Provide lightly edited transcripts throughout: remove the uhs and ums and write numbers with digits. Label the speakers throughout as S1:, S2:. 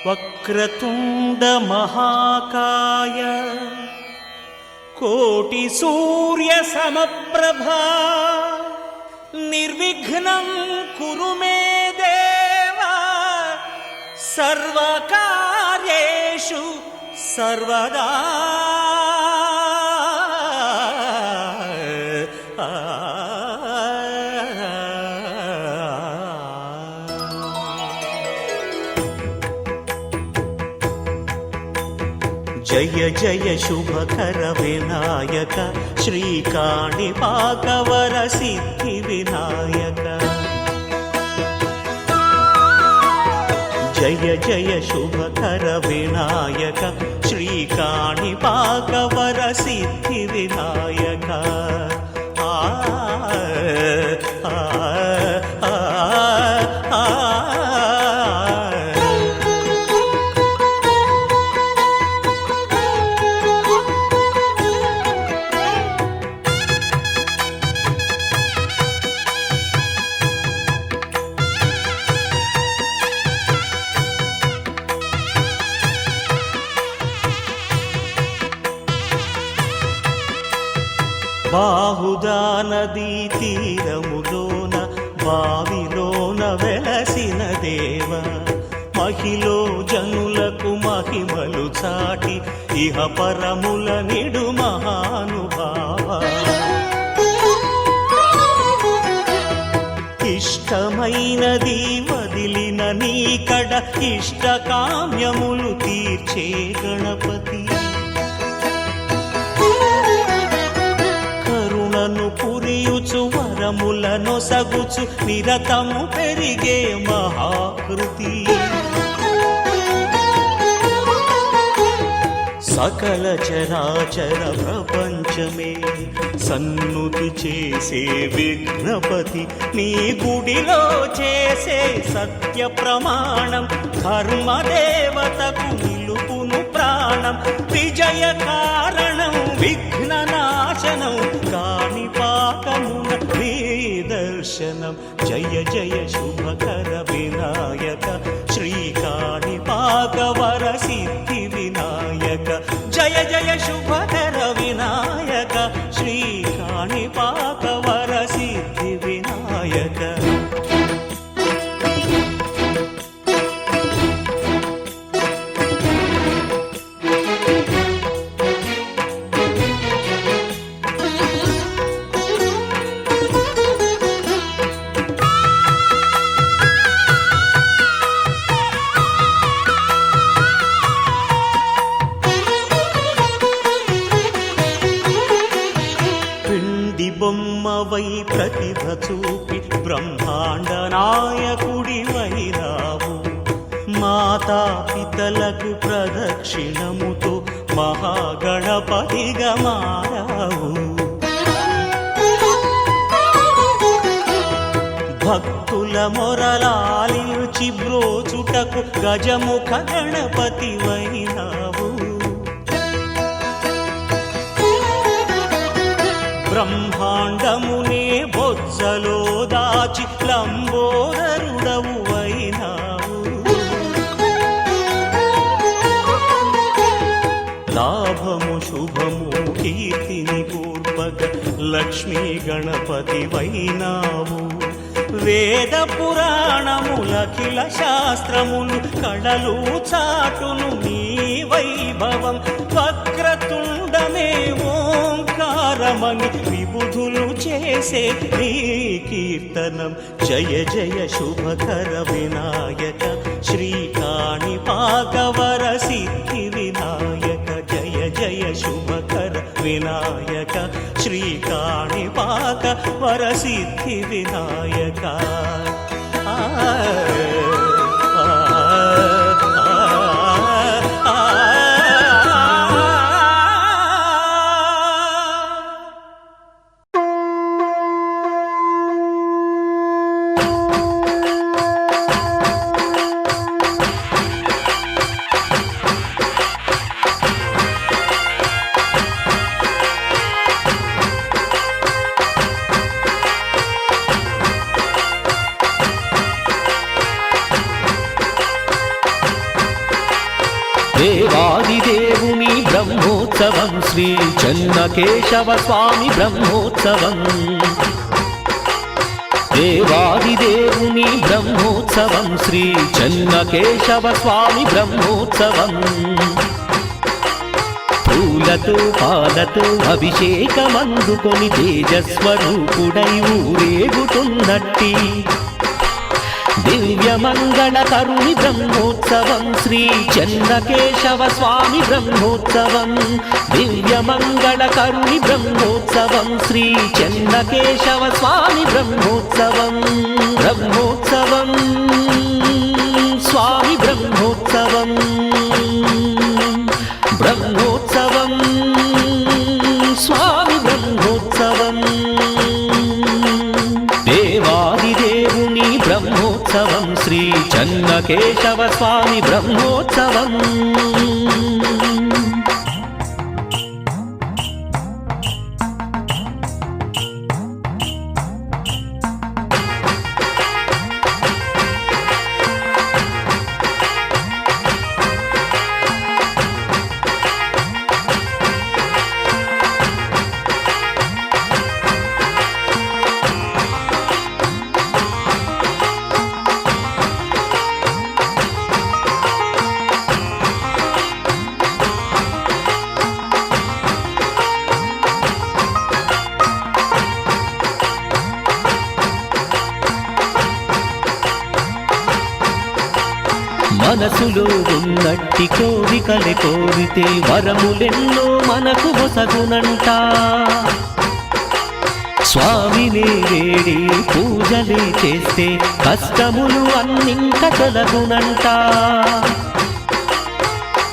S1: వక్రతుండ మహాకాయ కోటి సూర్య సమప్రభా నిర్విఘ్నం కురు మే దేవా సర్వకార్యేషు సర్వదా. జయ జయ శుభకర వినాయక శ్రీకాణిపాకవర సిద్ధి వినాయక. జయ జయ శుభకర వినాయక శ్రీకాణిపాకవర సిద్ధి వినాయక. బాహుదా నదీ తీరములోన బావిలోన వెలసిన దేవ మహిలో జనులకు మహిమలు చాటి ఇహ పరముల నిడు మహానుభావ. ఇష్టమైనది వదిలిన నీకడ ఇష్ట కామ్యములు తీర్చే గణపతి. పురియుచు వరములను సగుచు నిరతము పెరిగే మహాకృతి. సకల చరాచర ప్రపంచమే సన్నుతి చేసే విఘ్నపతి. నీ గుడిలో చేసే సత్య ప్రమాణం ధర్మదేవతకు నిలుపును ప్రాణం. విజయ కారణం విఘ్న నాశనం కాణిపాకమున నీ దర్శనం. జయ జయ శుభకర వినాయక శ్రీకాణిపాకవర సిద్ధి వినాయక. జయ జయ శుభకర వినాయక శ్రీకాణిపాకవర సిద్ధి వినాయక. బొమ్మవై ప్రతిభ చూపి బ్రహ్మాండ నాయకుడి వైరావు. మాతా పితలకు ప్రదక్షిణముతో మహాగణపతిగా మారావు. భక్తుల మొరలాలించి బ్రోచుటకు గజముఖ గణపతి వైనావు. బ్రహ్మాండమునే బొజ్జలో దాచి లంబోదరుడవు అయినావు. లాభము శుభము కీర్తిని కూర్పగ లక్ష్మీ గణపతి వైనావు. వేద పురాణములఖిల శాస్త్రములు కళలు చాటును నీ వైభవం. వక్రతుండమే ఓంకారమని విబుధులు చేసే నీ కీర్తనం. జయ జయ శుభకర వినాయక శ్రీకాణిపాకవర సిద్ధి వినాయక. జయ జయ శుభకర వినాయక శ్రీకాణిపాకవర సిద్ధి వినాయక.
S2: శ్రీ చెన్నకేశవ స్వామి బ్రహ్మోత్సవం దేవాదిదేవుని బ్రహ్మోత్సవం శ్రీ చెన్నకేశవ స్వామి బ్రహ్మోత్సవం పూలతో పాలతో అభిషేకమందుకొని తేజస్వరూపుడై ఊరేగుతున్నట్టి దివ్యమంగళకరుని బ్రహ్మోత్సవం శ్రీ చెన్నకేశవ స్వామి బ్రహ్మోత్సవం దివ్యమంగళకరుని బ్రహ్మోత్సవం శ్రీ చెన్నకేశవ స్వామి బ్రహ్మోత్సవం బ్రహ్మోత్సవం స్వామి బ్రహ్మోత్సవం బ్రహ్మోత్సవం స్వామి బ్రహ్మోత్సవం దేవాదిదేవుని బ్రహ్మోత్సవం శ్రీ చెన్నకేశవ స్వామి బ్రహ్మోత్సవం మనసులో ఉన్నట్టి కోరికలే కోరితే వరములెన్నో మనకు ఒసగునంట స్వామినే వేడి పూజలే చేస్తే కష్టములు అన్నింక తొలగునంట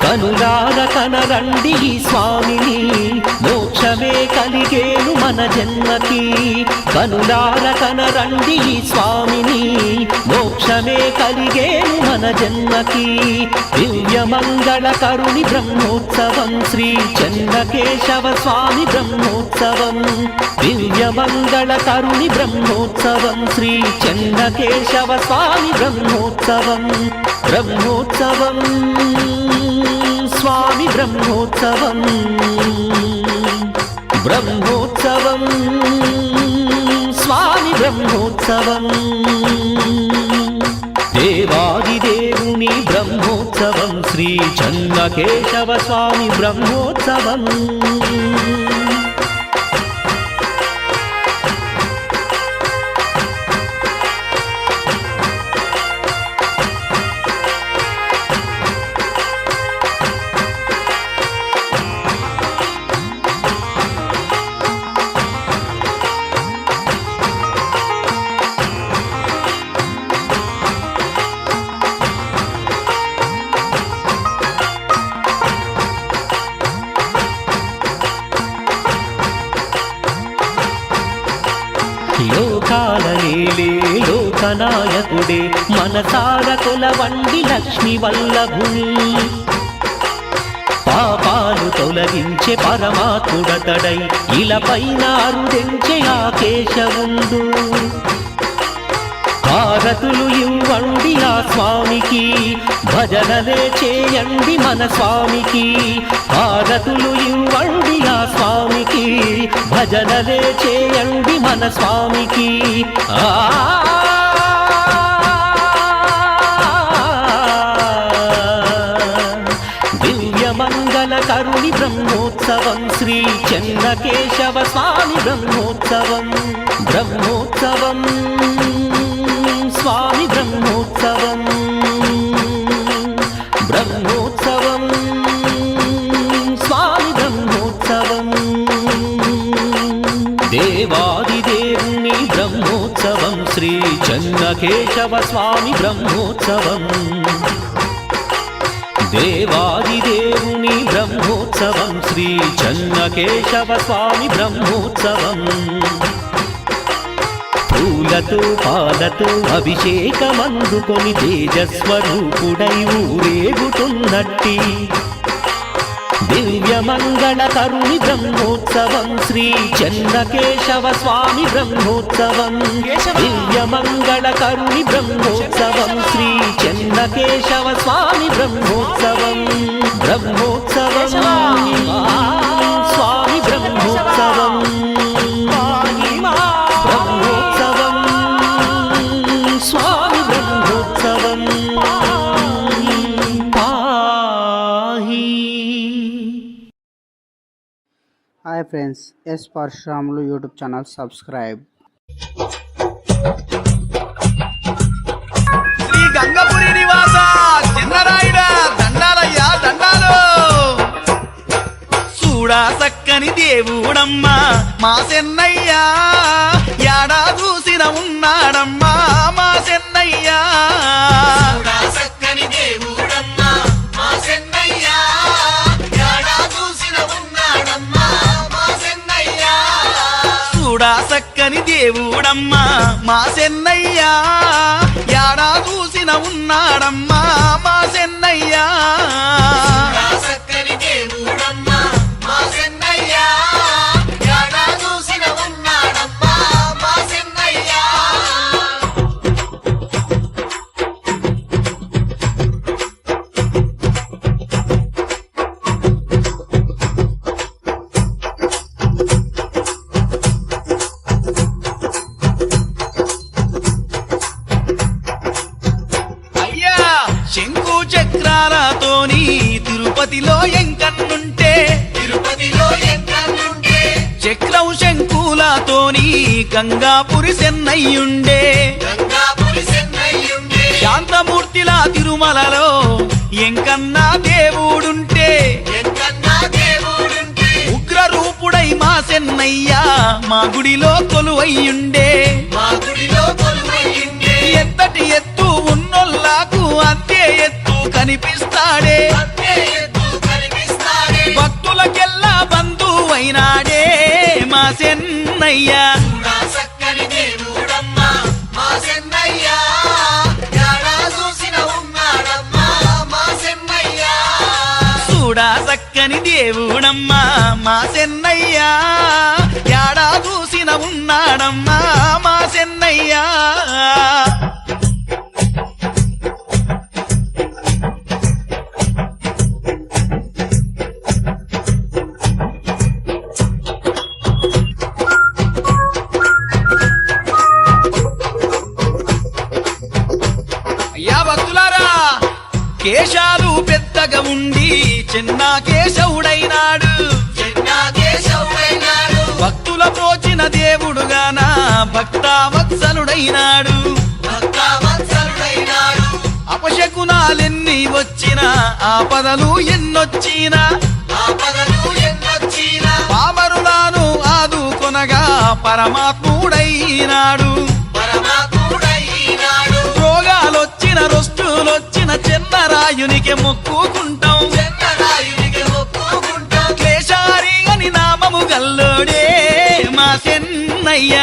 S2: కనులార కనరండి ఈ స్వామిని మోక్షమే కలిగేను మన జన్మకి కనులార కనరండి ఈ స్వామిని మోక్షమే కలిగేను మన జన్మకి దివ్యమంగళకరుని బ్రహ్మోత్సవం శ్రీ చెన్నకేశవ స్వామి బ్రహ్మోత్సవం దివ్యమంగళకరుని బ్రహ్మోత్సవం శ్రీ చెన్నకేశవ స్వామి బ్రహ్మోత్సవం బ్రహ్మోత్సవం స్వామి బ్రహ్మోత్సవం బ్రహ్మోత్సవం స్వామి బ్రహ్మోత్సవం దేవాదిదేవుని బ్రహ్మోత్సవం శ్రీ చెన్నకేశవ స్వామి బ్రహ్మోత్సవం లోకాలనేలే లోకనాయకుడే మనసార కొలవండి లక్ష్మి వల్లభుని పాపాలు తొలగించే పరమాత్ముడతడై ఇలపైన అరుదెంచే ఆ కేశవుండు హారతులు ఇవ్వండి ఆ స్వామికి భజనలే చేయండి మన స్వామికి హారతులు ఇవ్వండి ఆ స్వామికి భజనలే చేయండి మన స్వామికి దివ్యమంగళకరుని బ్రహ్మోత్సవం శ్రీ చెన్నకేశవ స్వామి బ్రహ్మోత్సవం బ్రహ్మోత్సవం స్వామి బ్రహ్మోత్సవం బ్రహ్మోత్సవం స్వామి బ్రహ్మోత్సవం దేవాదిదేవుని బ్రహ్మోత్సవం శ్రీ చెన్నకేశవ స్వామి బ్రహ్మోత్సవం దేవాదిదేవుని బ్రహ్మోత్సవం శ్రీ చెన్నకేశవ స్వామి బ్రహ్మోత్సవం పూలతో పాలతో అభిషేకమందుకొని తేజస్వరూపుడై ఊరేగుతున్నట్టి దివ్యమంగళకరుని బ్రహ్మోత్సవం శ్రీ చెన్నకేశవ స్వామి బ్రహ్మోత్సవం దివ్యమంగళకరుని Brahmotsavam Sri Chennakesava Swamy Brahmotsavam Brahmotsavam
S3: hi friends, S Parasuramulu YouTube channel subscribe.
S4: Sri Gangapuri నివాస చిన్నరాయుడ దండాలయ్యా దండాలు. చూడా సక్కని దేవుడమ్మా మా చెన్నయ్యా, యాడా చూసిన ఉన్నాడమ్మా మా చెన్నయ్యా. చూడా సక్కని దేవుడమ్మా మా చెన్నయ్యా, యాడా చూసిన ఉన్నాడమ్మా మా చెన్నయ్యా. చూడా సక్కని దేవుడమ్మా మా చెన్నయ్యా, యాడా చూసిన ఉన్నాడమ్మా మా చెన్నయ్యా. సక్కని దేవుడమ్మా మా చెన్నయ్యా, యాడా చూసిన ఉన్నాడమ్మా మా చెన్నయ్యా. అయ్యా శంకు చక్రాలతోని తిరుపతిలో ఎంకన్నుంటే, తిరుపతిలో ఎంకన్నుంటే చక్రం శంకులతోని గంగాపురి చెన్నయ్యుండే, గంగాపురి చెన్నయ్యుండే. శాంతమూర్తిలా తిరుమలలో ఎంకన్నా దేవుడుంటే, ఎంకన్నా దేవుడుంటే ఉగ్ర రూపుడై మా చెన్నయ్య మా గుడిలో కొలువయ్యుండే, మా గుడిలో కొలువయ్యుండే. ఎంతటి ఎత్తు ఉన్నోళ్ళకు అంతే ఎత్తు కనిపిస్తాడే, భక్తులకెల్లా బంధువైనాడే మా చెన్నయ్య. సక్కని దేవుడమ్మా మా చెన్నయ్య, యాడా చూసిన ఉన్నాడమ్మా మా చెన్నయ్య. చూడా సక్కని దేవుడమ్మా మా చెన్నయ్య, యాడా చూసిన ఉన్నాడమ్మా మా చెన్నయ్య. అయ్యా భక్తులారా, కేశాలు పెద్దగా ఉండి చిన్న కేశవుడైనాడు, చిన్న కేశవుడైనాడు. భక్తుల ప్రోచిన దేవుడుగానా భక్తవత్సలుడైనాడు, భక్తవత్సలుడైనాడు. అపశకునాలెన్ని వచ్చినా ఆపదలు ఎన్నొచ్చినా, ఆపదలు ఎన్నొచ్చినా పామరులను ఆదుకొనగా పరమాత్ముడైనాడు, పరమాత్ముడైనాడు. రోగాలొచ్చిన రొష్టులొచ్చిన చెన్నరాయునికి మొక్కుకుంటాం, చెన్నరాయునికి మొక్కుకుంటాం. క్లేశారి అని నామము గల్లోడే మా చెన్నయ్య.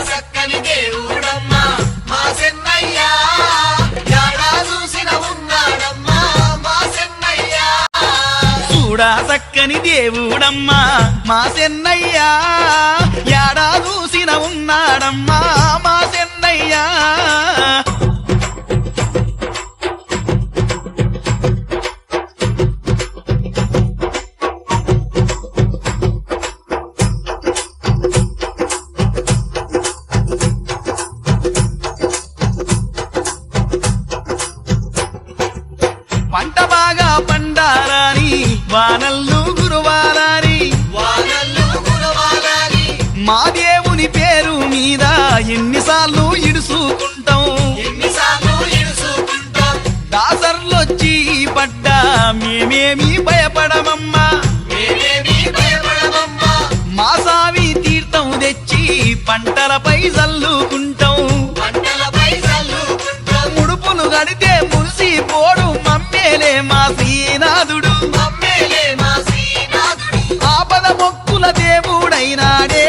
S4: సక్కని దేవుడమ్మా మా చెన్నయ్య, యాడా చూసిన ఉన్నాడమ్మా మా చెన్నయ్య. చూడా సక్కని దేవుడమ్మా మా చెన్నయ్య, యాడా చూసిన ఉన్నాడమ్మా మా చెన్నయ్య. పంట బాగా పండాలని వానల్లు గురువాలని, వానల్లు గురువాలని. మా దేవుని పేరు మీద ఎన్నిసార్లు ఇడుసుకుంటాం, ఎన్నిసార్లు ఇడుసుకుంటాం. దాసర్లొచ్చి పడ్డా మేమేమి భయపడమమ్మా, మేమేమి భయపడమమ్మా. మా సావి తీర్థం తెచ్చి పంటలపై చల్లుకుంటాం, పంటలపై చల్లుకుంటాం. ముడుపులు గడితే మురిసిపోడు మమ్మేలే మా శ్రీనాథుడు, మమ్మేలే మా శ్రీనాథుడు. ఆపద మొక్కుల దేవుడైనాడే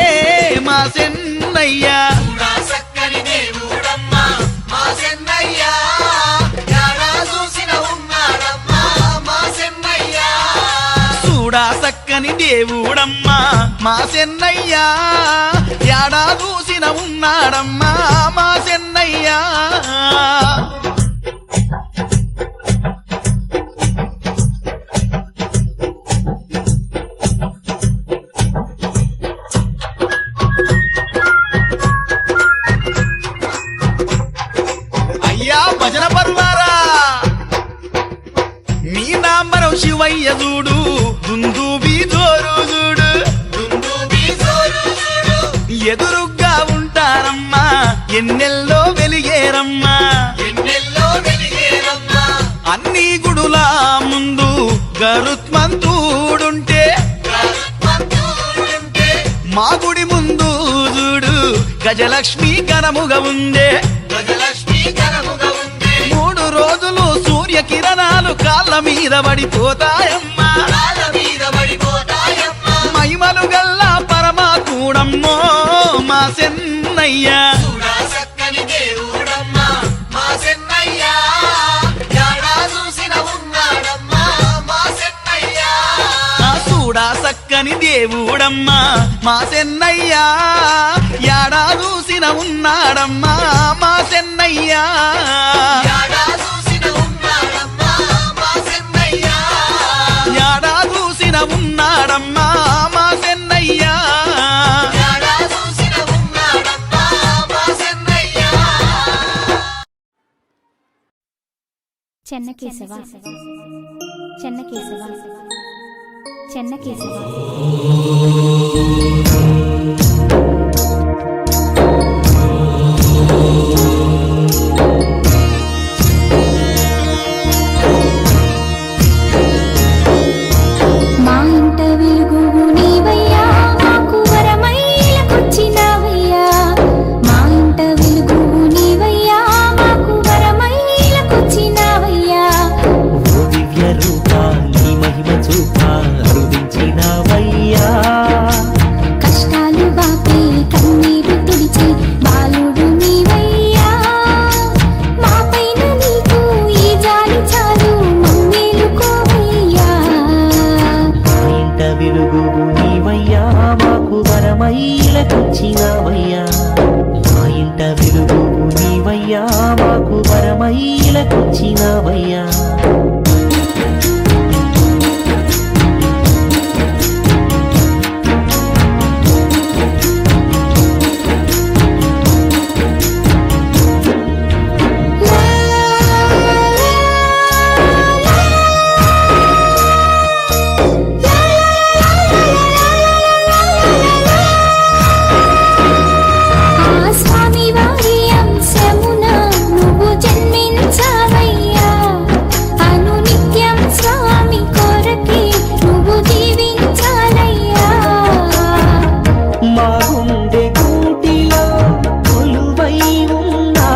S4: మా చెన్నయ్య. సక్కని దేవుడమ్మా మా చెన్నయ్య, యాడా చూసిన ఉన్నాడమ్మా మా చెన్నయ్య. చూడా సక్కని దేవుడమ్మా మా చెన్నయ్య, యాడా చూసిన ఉన్నాడమ్మా మా చెన్నయ్య. అయ్యా భజన పరువారా, మీ నాంబరం శివయ్య చూడు, దుందుబి జోరు చూడు, ఎన్నెల్లో వెలిగేరమ్మా అన్ని గుడుల ముందు గరుత్మంతుడుంటే మా గుడి ముందు చూడు గజలక్ష్మి కరముగా ఉందే 3 రోజులు సూర్య కిరణాలు కాళ్ళ మీద పడిపోతాయమ్మా మహిమలు గల్లా పరమాత్ముడమ్మో మా సెన్నయ్య చూడా సక్కని దేవుడమ్మా మా సెన్నయ్యా యాడా చూసిన ఉన్నాడమ్మా మా సెన్నయ్యా యాడా చూసిన ఉన్నాడమ్మా మా సెన్నయ్యా
S5: చెన్నకేశవ చెన్నకేశవ చెన్నకేశవ మా ఇంట వెలుగు నీవయ్యా మాకు వరమైలకొచ్చినావయ్యా మా ఇంట వెలుగు నీవయ్యా మాకు వరమైలకొచ్చినావయ్యా
S2: ఓ దివ్య రూపా నీ మహిమ చూపా అరుదించినావయ్యా
S5: కష్టాలు బాపి కన్నీరు తుడిచి బాలుడు నీవయ్యా మా పైన నీకు ఈ జాలి చాలు మమ్మేలుకోవయ్యా
S2: మా ఇంట వెలుగు నీవయ్యా మాకు వరమైలకొచ్చినావయ్యా మా ఇంట వెలుగు నీవయ్యా మాకు వరమైలకొచ్చినావయ్యా
S5: ఆ స్వామి వారి అంశమున నువ్వు జన్మించావయ్యా అనునిత్యం స్వామి కొరకే నువ్వు జీవించాలయ్యా
S2: మా గుండె గూటిలో కొలువై ఉన్నా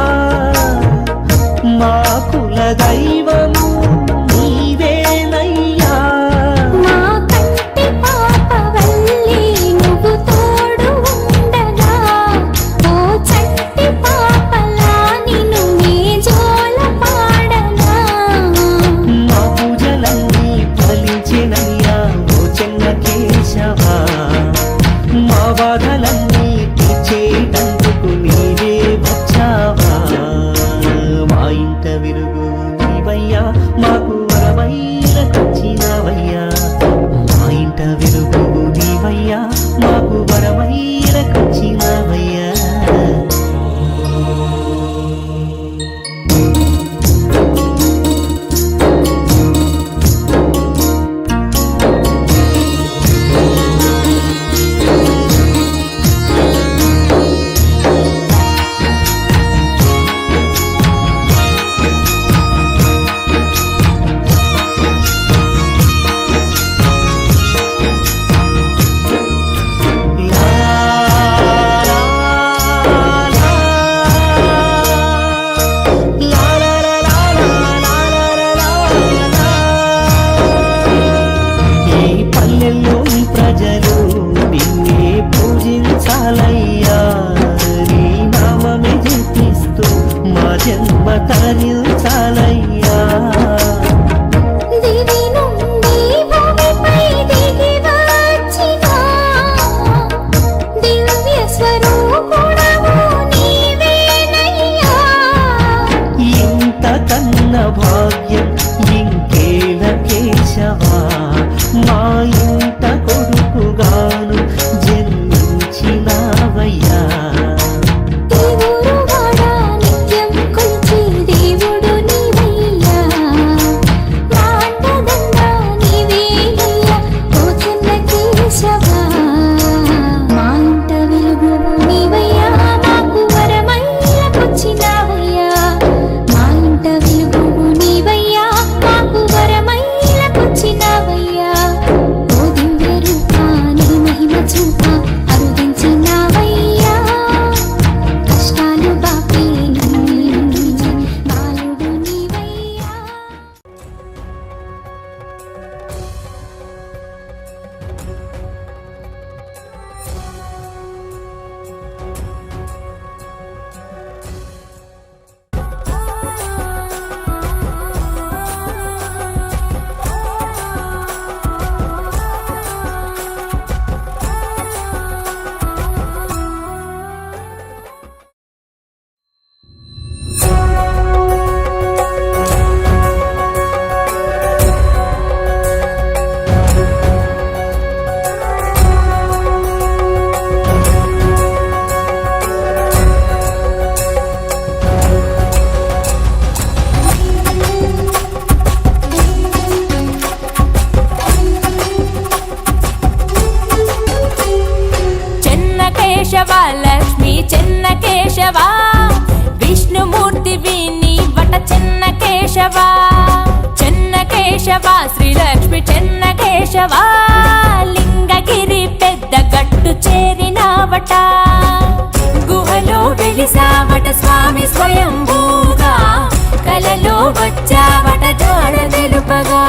S2: మా కుల దైవము నీవేనయ్యా
S5: మా కంటి పాపవల్లి నువ్వు తోడు ఉండగా ఓ చంటి పాపలా నిన్ను నే జోల పాడగా
S2: మా పూజలన్నీ ఫలించినయ్యా ఓ చెన్న కేశవా మా బాధలన్నీ తీర్చేటందుకు నీవే వచ్చావా మా ఇంట వెలుగు నీవయ్యా మాకు వరమైలకొచ్చినావయ్యా మా ఇంట వెలుగు నీవయ్యా మాకు వరమైలకొచ్చినావయ్యా ఈ పల్లెల్లోని ప్రజలు నిన్నే పూజించాలయ్యా నీ నామమే జపిస్తూ మా జన్మ తరించాలయ్యా
S5: దివి నుండి భూమిపై దిగి వచ్చిన దివ్య స్వరూపుడవు నీవేనయ్యా
S2: ఇంత కన్న భాగ్యం ఇంకేల కేశవా మా ఇంట కొడుకుగాను జన్మించినావయ్యా
S5: దేవుడు వాడా నిత్యం కొలిచి దేవుడు కేశవ లక్ష్మీ చెన్న కేశవ విష్ణుమూర్తివి నీవట చెన్న కేశవ చెన్న కేశవ శ్రీలక్ష్మి చెన్న కేశవ లింగగిరి పెద్ద గట్టు చేరినావట గుహలో వెలిసావట స్వామి స్వయంభూగా కలలో వచ్చావట జాడ తెలుపగా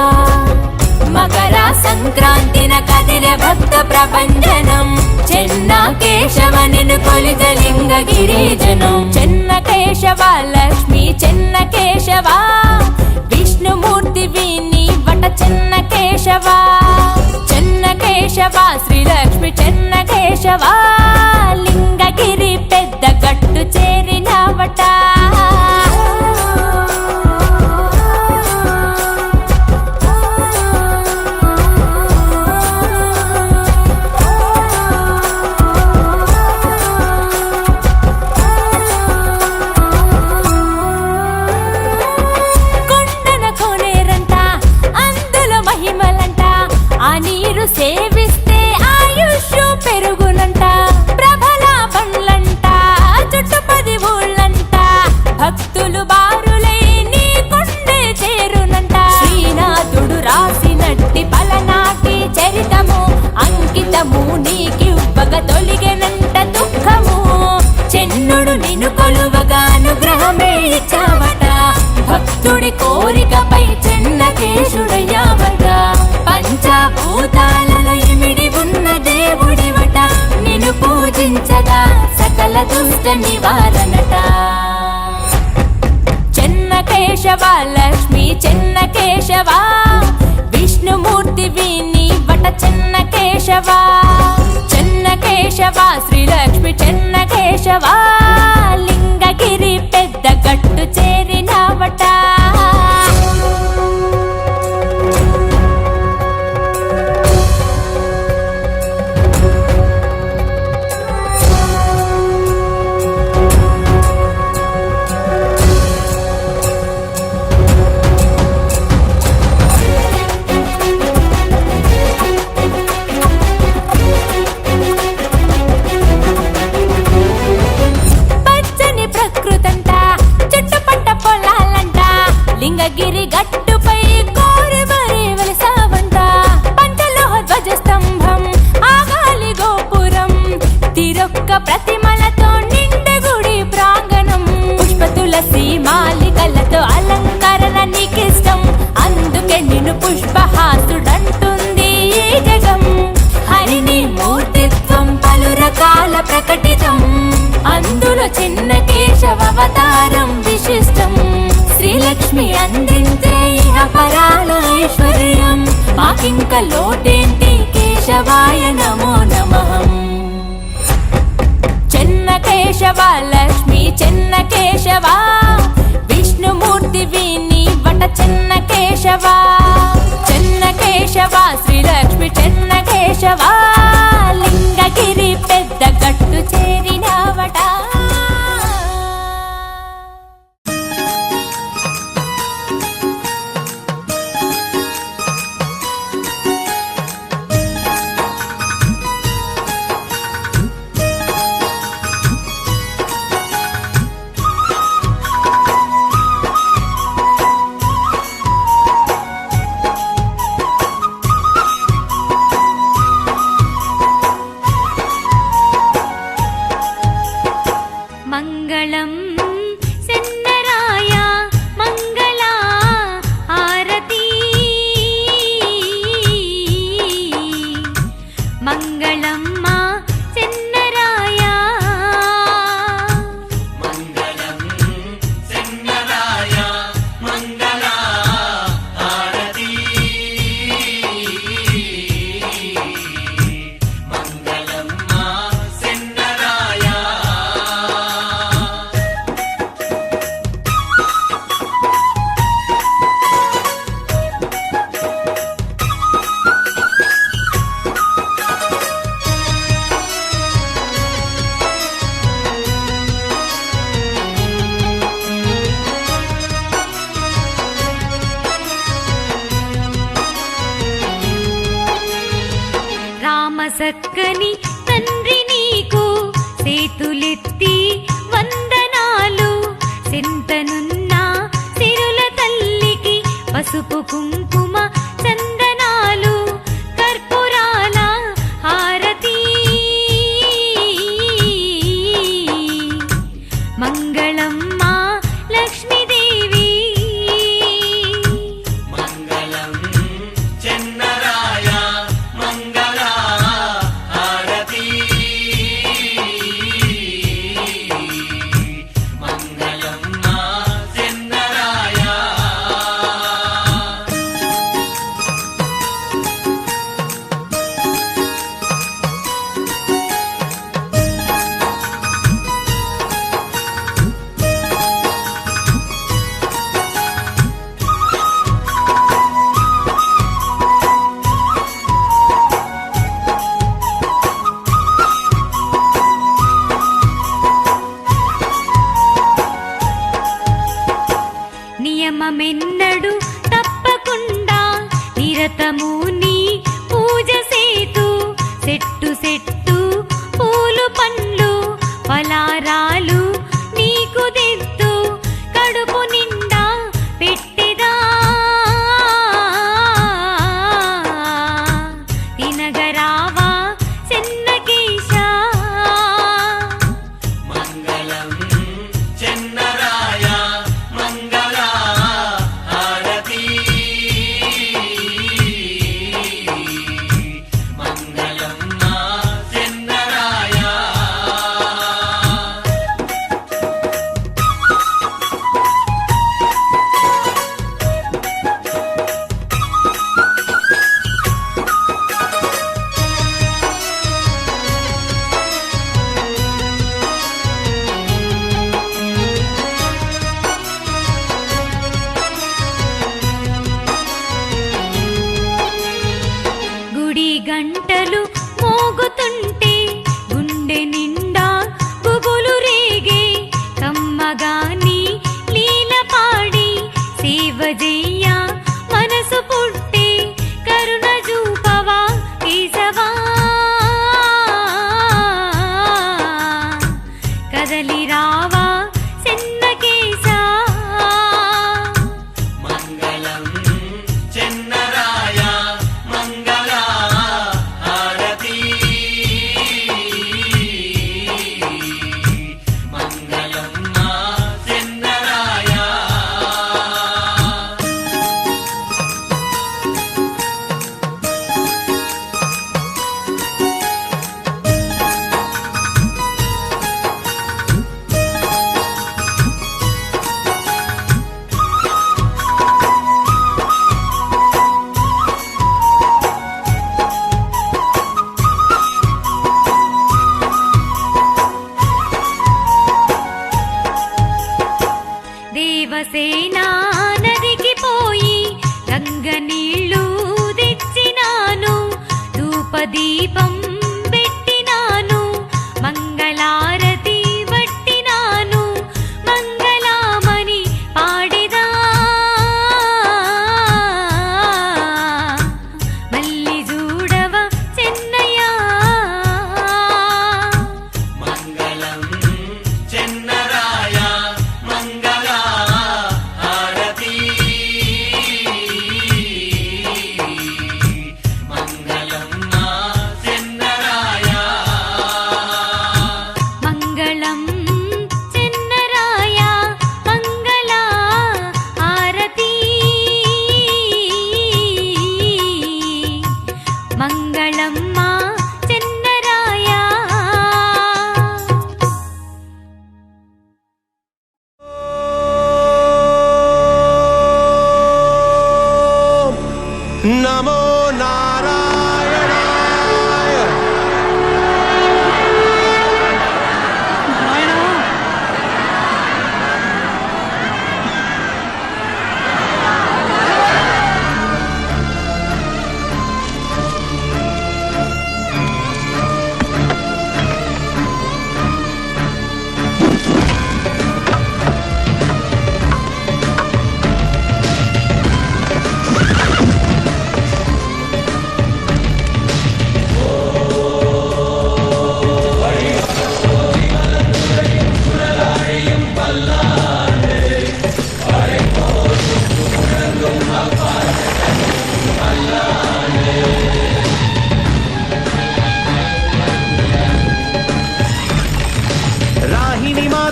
S5: మకర సంక్రాంతిన కదిలే భక్త ప్రపంచనం చెన్న కేశవ నిన్ను కొలిత లింగగిరిజనం చెన్న కేశవ లక్ష్మీ చెన్న కేశవ విష్ణుమూర్తివి నీవట చెన్న కేశవ చెన్న కేశవ శ్రీలక్ష్మి చెన్న కేశవ లింగగిరి పెద్ద గట్టు చేరినావట సేవిస్తే ఆయుష్ పెరుగునంట ప్రభల పండ్లంట చుట్టుపది ఊళ్ళంట భక్తులు బారులై నీ కొండే చేరునంట శ్రీనాథుడు రాసినట్టి పలనాటి చరితము అంకితము నీకివ్వగ తొలిగెనంట దుఃఖము చెన్నుడు నిన్ను కొలువగా అనుగ్రహమే ఇచ్చావట భక్తుడి కోరికపై చెన్న కేశుడయ్యావగా పంచభూతాలలో ఇమిడి ఉన్న దేవుడివట నిన్ను పూజించగా సకల దుష్ట నివారణట చెన్న కేశవ లక్ష్మీ చెన్న కేశవ విష్ణుమూర్తివి నీవట చెన్న కేశవ చెన్న కేశవ శ్రీలక్ష్మి చెన్న కేశవ లింగగిరి పెద్ద గట్టు చేరినావట లింగగిరి గట్టుపై కోరి మరి వెలిసావంట పంచలోహ ధ్వజ స్తంభం ఆగాలి గోపురం తిరొక్క ప్రతిమలతో నిండె గుడి ప్రాంగణం పుష్ప తులసి మాలికలతో అలంకరణ నీకిష్టం అందుకే నిన్ను పుష్పహాసుడంటుంది ఈ జగం హరిని మూర్తిత్వం పలు రకాల ప్రకటితం అందులో చిన్న కేశవ అవతారం విశిష్టం శ్రీలక్ష్మి అందించే ఇహ పరాల ఐశ్వర్యం మాకింక లోటేంటి కేశవాయ నమో నమః చెన్న కేశవ లక్ష్మీ చెన్న కేశవ విష్ణుమూర్తివి నీవట చెన్న కేశవ చెన్న కేశవ శ్రీలక్ష్మి చెన్న కేశవ లింగగిరి పెద్ద గట్టు చేరినావట మంగళం సెన్నరాయ మంగళా హారతి మంగళం మా సెన్నరాయ
S1: మంగళం సెన్నరాయ మంగళా హారతి మంగళం మా సెన్నరాయ
S5: రామ సక్కని తండ్రి నీకు సేతులెత్తి వందనాలు సెంతనున్న సిరుల తల్లికి పసుపు కుంకుమ చందనాలు కర్పూరాల హారతి మంగళమ్మ లక్ష్మీదేవి
S1: మంగళం చెన్నరాయ మంగళ హారతి మంగళం మా చెన్నరాయ
S5: నియమమెన్నడు తప్పకుండా నిరతము నీ పూజ సేతు సెట్టు సెట్టు పూలు పండ్లు పలారాలు నీకు దిద్దు కడుపు నిండా పెట్టెదా తినగరావా చెన్నకేశా
S1: మంగళం చెన్నరాయ మంగళ హారతి మంగళం మా చెన్నరాయ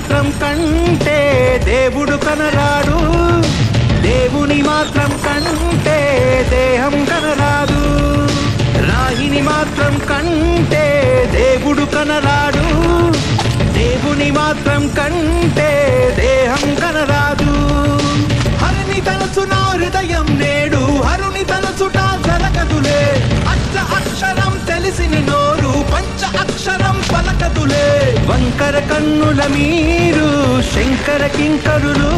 S6: మాత్రం కంటే దేవుడు కనరాడు, దేవుని మాత్రం కంటే దేహం కనరాదు. రాయిని మాత్రం కంటే దేవుడు కనరాడు, దేవుని మాత్రం కంటే దేహం కనరాదు. హరిని తలచున హృదయం నేడు, హరుని తలచుట జరగదులే. అక్షరం తెలిసిన నోరు పంచ అక్షరం పలకదులే. వంకర కన్నుల మీరు శంకర కింకరులు,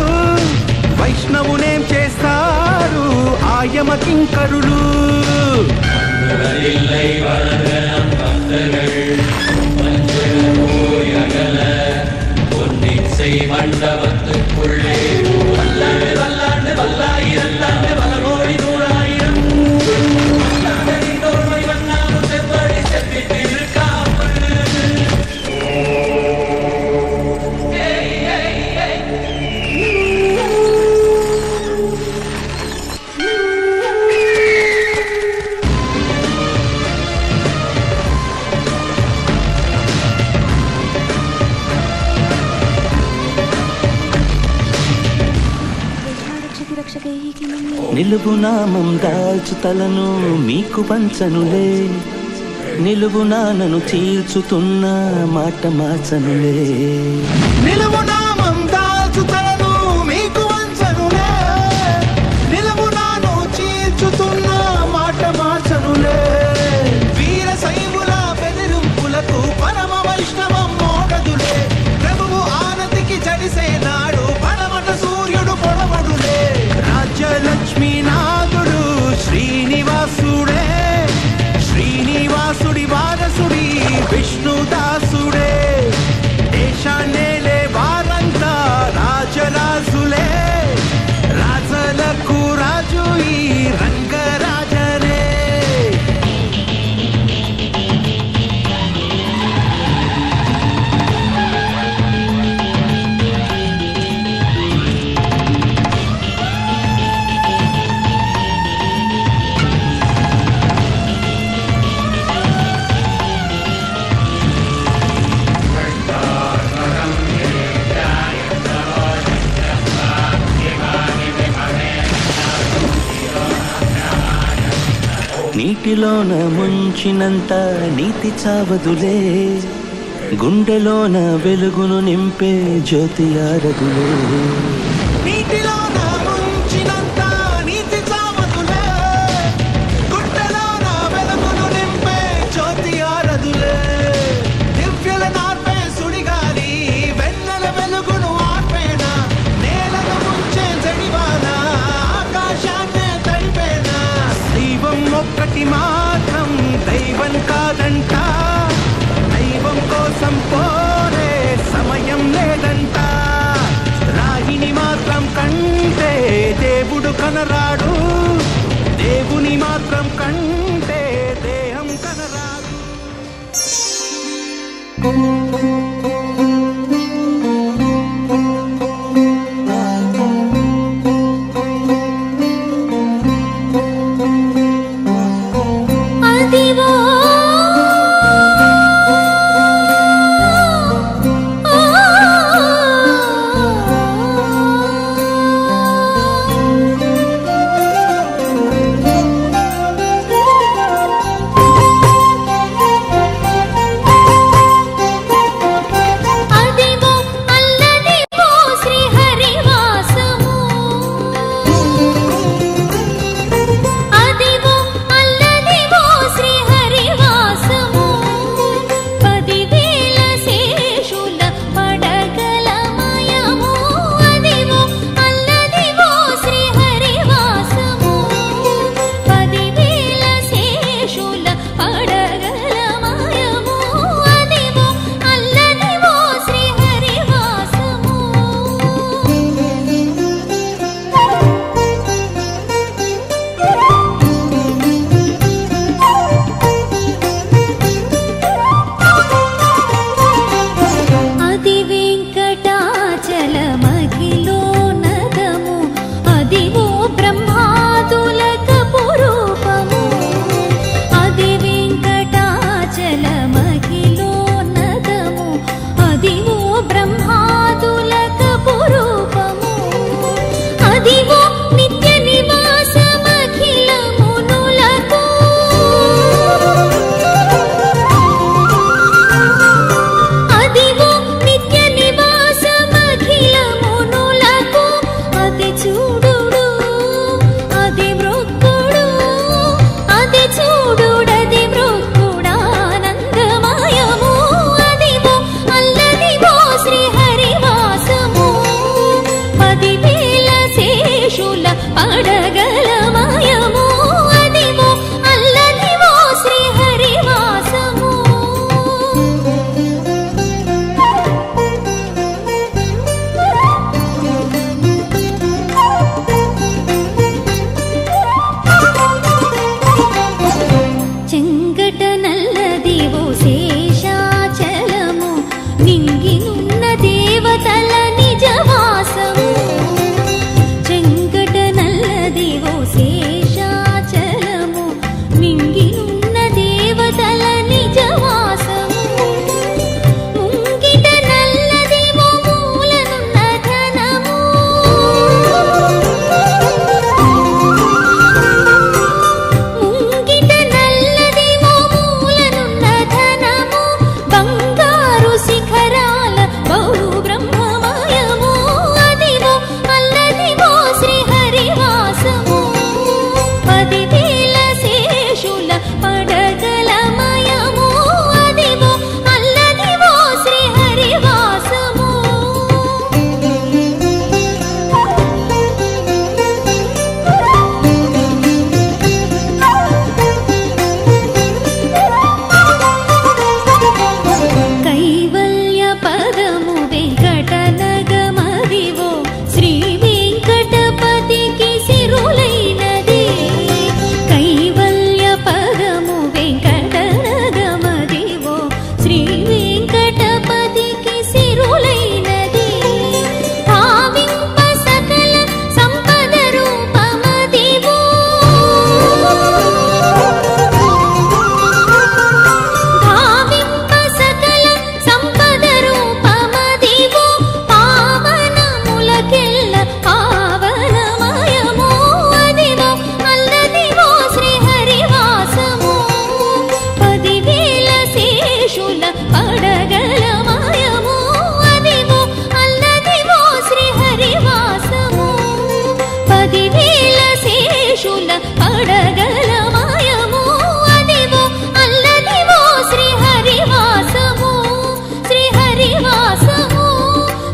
S6: వైష్ణవునేం చేస్తారు ఆయమ కింకరులు.
S1: மண்டபத்துக்குள்ளே வல்லாண்டு வல்லாண்டு வல்லாயிரத்தாண்டு பல கோடி நூறாயிரம் தோல்மை வண்ணாமு செவ்வடி செப்பிட்டு இருக்காமல்.
S2: నిలువు నామం దాల్చు తలను మీకు పంచనులే, నిలువు నానను చీల్చుతున్న మాట మార్చనులే.
S6: నిలువు నామం దాల్చు తలను మీకు వంచనులే, నిలువు నాను చీల్చుతున్న మాట మార్చనులే. వీర శైవుల బెదిరింపులకు పరమ వైష్ణవం మోగదులే. ప్రభువు ఆనతికి జడిసే నాడు పడమట సూర్యుడు పొడవడులే. రాజ్యలక్ష్మీనాథుడు శ్రీనివాసుడే, శ్రీనివాసుడి వారసుడి విష్ణుదాసుడే. దేశాన్నేలే వారంతా రాజరాజులే, రాజలకు రాజు ఈ రంగరాజనే.
S2: నీటిలోన ముంచినంత నీతి చావదులే, గుండెలోన వెలుగును నింపే జ్యోతి ఆరదులే.
S6: నీటిలోన ముంచినంత నీతి చావదులే, గుండెలోన వెలుగును నింపే జ్యోతి ఆరదులే. దివ్యుల నార్పే సుడిగాలి వెన్నెల వెలుగును ఆర్పేనా, నేలను ముంచే జడివాన ఆకాశాన్నే తడిపేనా. దైవం ఒక్కటి మాత్రం దైవం కాదంట, దైవం కోసం పోరే సమయం లేదంట. రాయిని మాత్రం కంటే దేవుడు కనరాడు, దేవుని మాత్రం కంటే దేహం కనరాదు.
S5: అదివో శ్రీ వెంకటపతికి సిరులైనది భావింప సకల సంపద రూపమదివో భావింప సకల సంపద రూపమదివో పావనములకెల్ల పావనమయము అదివో అల్లదివో శ్రీహరివాసము 10,000 శేషుల పడగలమయము అదివో అల్లదివో శ్రీహరివాసము 10,000 శేషుల పడగలమయము అదివో అల్లదివో శ్రీహరివాసము శ్రీహరివాసము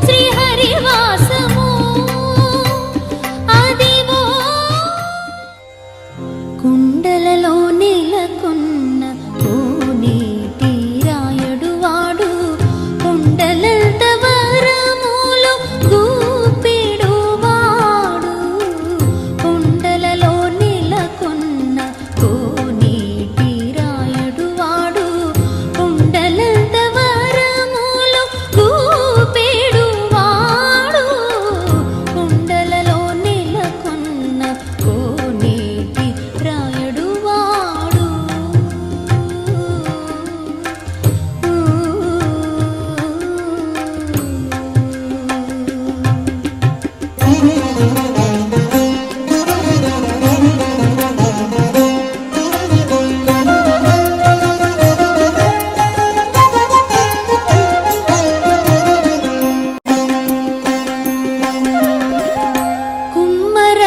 S5: శ్రీహరివాసము అదివో కుండలలో నెలకొన్న కోనేటి రాయుడు వాడు కుండలంత వరములు గూపెడు వాడు కుండలలో నెలకొన్న కోనేటి రాయుడు వాడు కుండలంత వరములు గూపెడు వాడు కుండలలో నెలకొన్న కోనేటి రాయుడు వాడు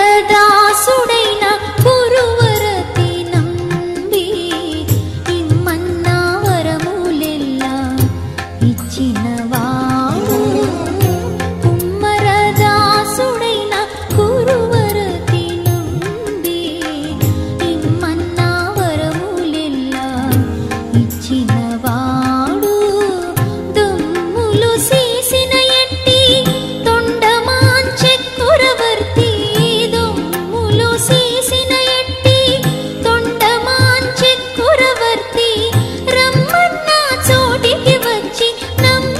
S5: కుమ్మరదాసుడైన గురువరతి నంబి ఇమ్మన్న వరములెల్లా ఇచ్చినవాడు కుమ్మరదాసుడైన గురువరతి నంబి ఇమ్మన్న వరములెల్లా ఇచ్చినవాడు దొమ్ములు సీసిన ఎట్టి తొండమాంచెక్కురవర్తి దొమ్ములు సీసిన ఎట్టి తొండమాంచెక్కురవర్తి రమ్మన్న చోటికి వచ్చి నమ్మ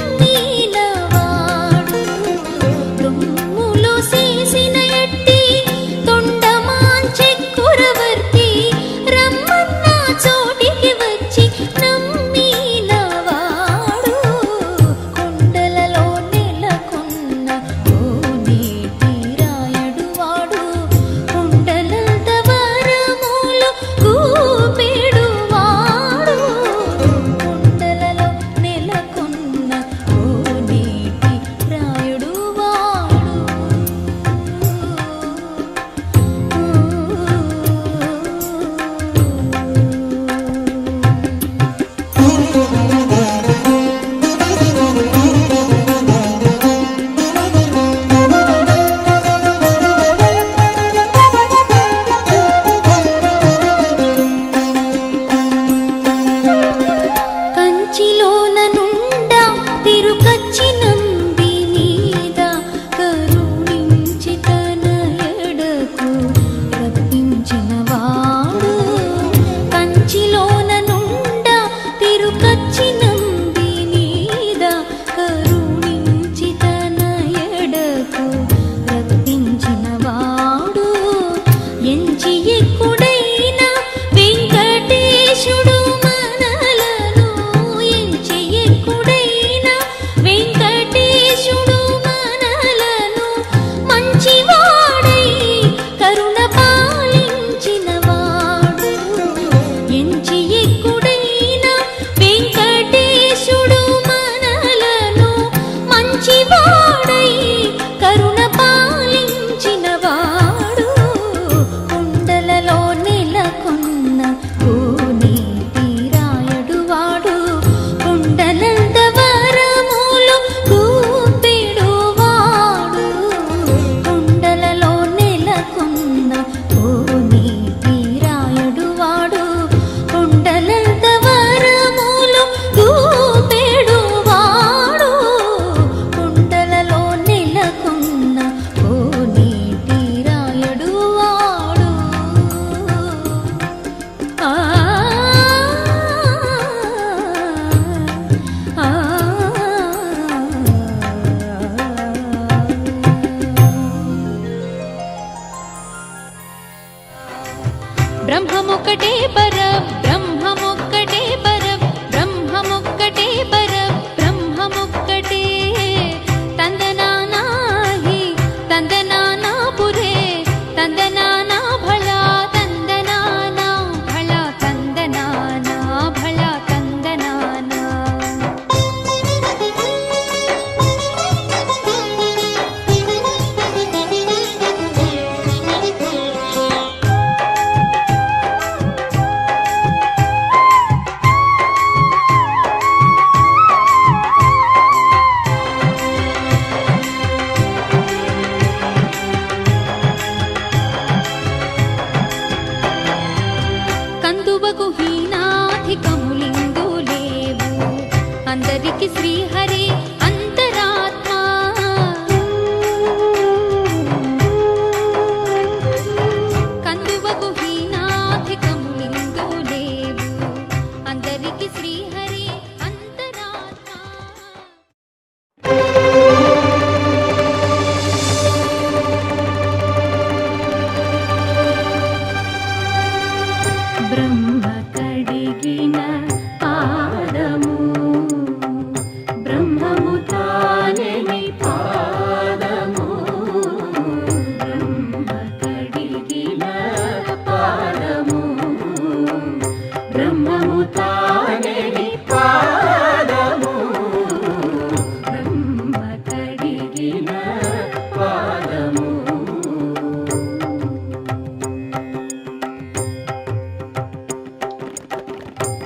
S5: అందరికి శ్రీహరి అంతరాత్మ కందువగు హీనాధికము ఇందు లేవు అందరికి శ్రీహరి అంతరాత్మ బ్రహ్మ కడిగిన పాదము బ్రహ్మము తానెని పాదము బ్రహ్మ కడిగిన పాదము బ్రహ్మము తానెని పాదము బ్రహ్మ కడిగిన పాదము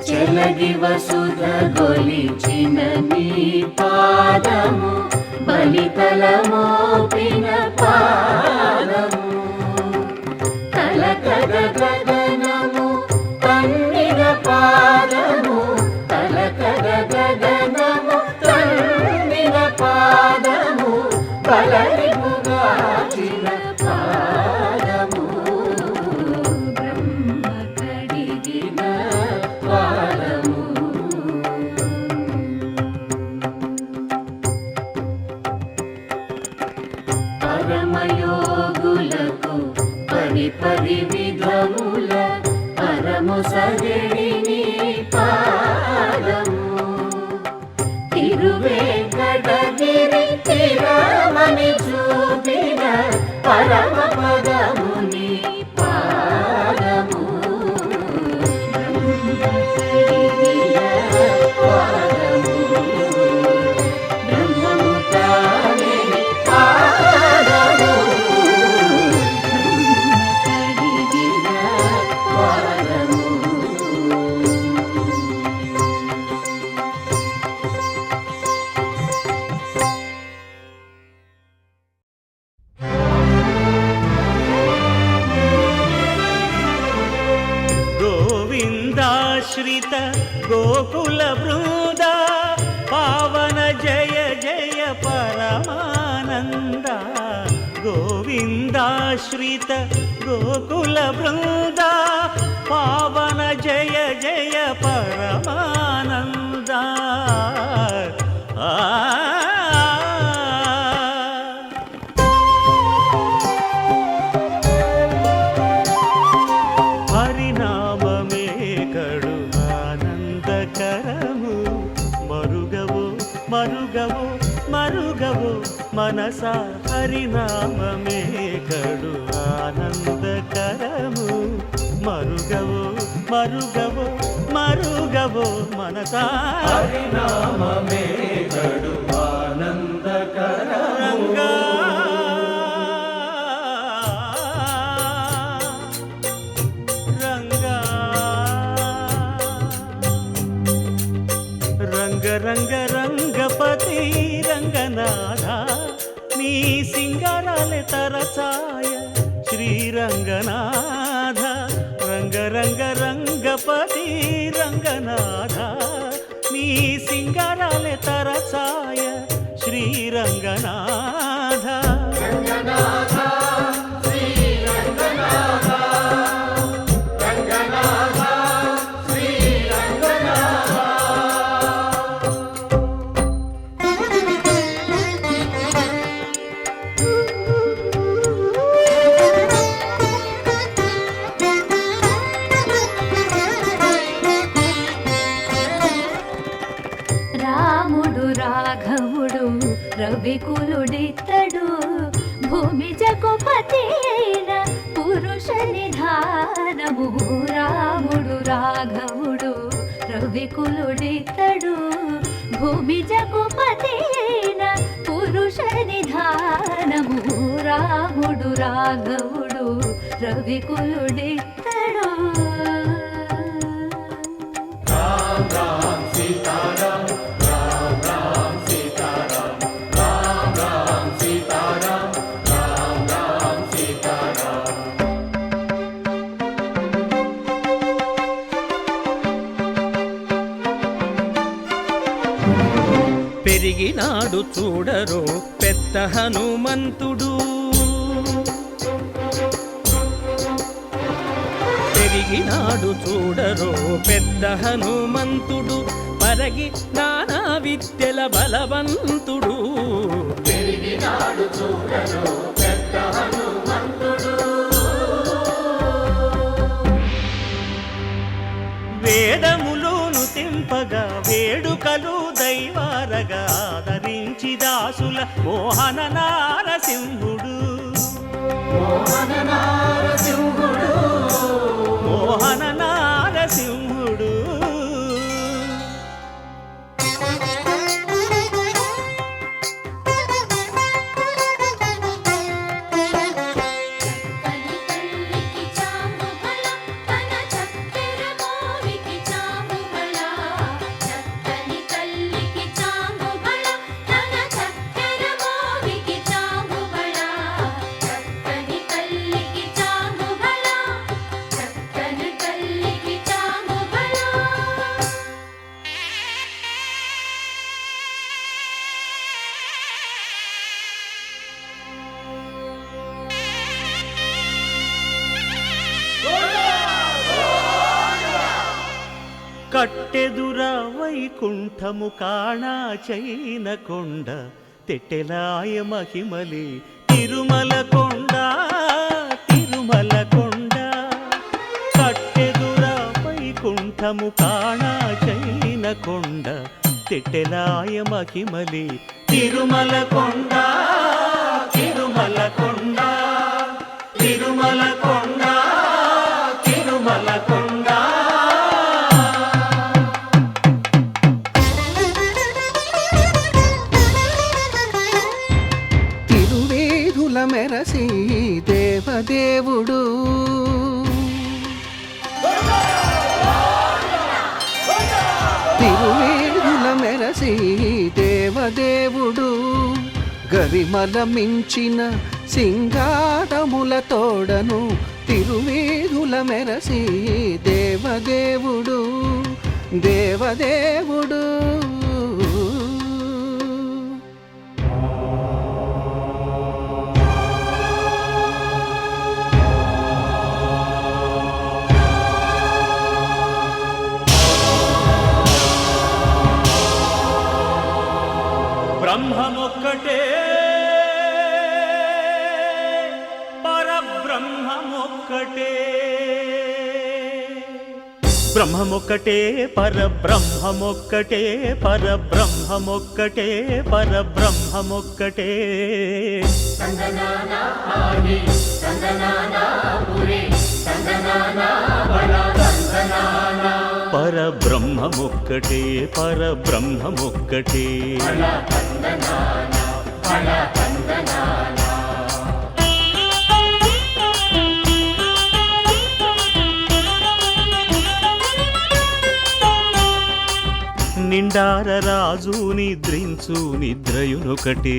S5: చెలగి వసుధ గొలిచిన నీ పాదము బలితలమోపిన పాదము తలకద గగనము తన్నిన పాదము తలకద గగనము తన్నిన పాదము బలరిపుగాచిన పాదము బ్రహ్మ కడిగిన పాదము పరమయోగులకు పరి విధముల పరము సగడిని పాదము తిరువేంకటగిరి తిరమని చూపిన పరమ పదముని పాదము బ్రహ్మ కడిగిన పాదము బ్రహ్మము తానెని పాదము బ్రహ్మ కడిగిన పాదము
S2: గోవిందాశ్రిత గోకుల బృంద పావన జయ జయ పరమానంద గోవిందాశ్రిత గోకుల బృంద పావన జయ జయ పరమానంద హరినామమే కడు ఆనందకరము మరుగవో మరుగవో మరుగవో మనస హరినామమే కడు ఆనందకరము మరుగవో మరుగవో మరుగవో మనస
S1: హరినామమే కడు ఆనందకరము
S2: రంగా రంగా రంగ రంగ రంగపతి రంగనాథ నీ సింగారాలే తరచాయ శ్రీరంగనాథ రంగ రంగ రంగపతి రంగనాథ నీ సింగారాలే తరచాయ శ్రీరంగనాథ
S5: రాముడు రాఘవుడు రవికులుడితడు భూమి జగపతి అయిన పురుష నిధానము రాముడు రాఘవుడు రవికులుడితడు భూమి జగపతి అయిన పురుష నిధానము రాముడు రాఘవుడు రవికులుడితడు
S7: పెరిగినాడు చూడరో పెద్ద హనుమంతుడు, పెరిగినాడు చూడరో పెద్ద హనుమంతుడు, పరగి నానా విద్యల బలవంతుడు.
S1: పెరిగినాడు చూడరో పెద్ద హనుమంతుడు.
S2: వేదములోను తెంపగా వేడుకలు దైవారగా ఆదరించి దాసుల మోహన నారసింహుడు,
S1: మోహన నారసింహుడు,
S2: మోహన నారసింహుడు. కట్టెదుర వైకుంఠము కాణా చైన కొండ, తెట్టెలాయ మహిమలి తిరుమల కొండ, తిరుమల కొండ. కట్టెదుర వైకుంఠము కాణా చైన కొండ, తెట్టెలాయ మహిమలి తిరుమల కొండ, తిరుమల కొండ, తిరుమల కొండ, తిరుమల కొండ.
S3: మెరసి దేవదేవుడు, తిరువేదుల మెరసి దేవదేవుడు, గరిమల మించిన సింగారముల తోడను, తిరువేదుల మెరసి దేవదేవుడు, దేవదేవుడు.
S2: బ్రహ్మమొక్కటే పరబ్రహ్మమొక్కటే, బ్రహ్మమొక్కటే పరబ్రహ్మమొక్కటే, పరబ్రహ్మమొక్కటే పరబ్రహ్మమొక్కటే.
S1: సంగనానా ఆడి సంగనానా పురి సంగనానా బల సంగనానా,
S2: పరబ్రహ్మమొక్కటే పరబ్రహ్మమొక్కటే.
S1: బల సంగనానా బల సంగనానా.
S2: నిండార రాజు నిద్రించు నిద్రయునొకటి,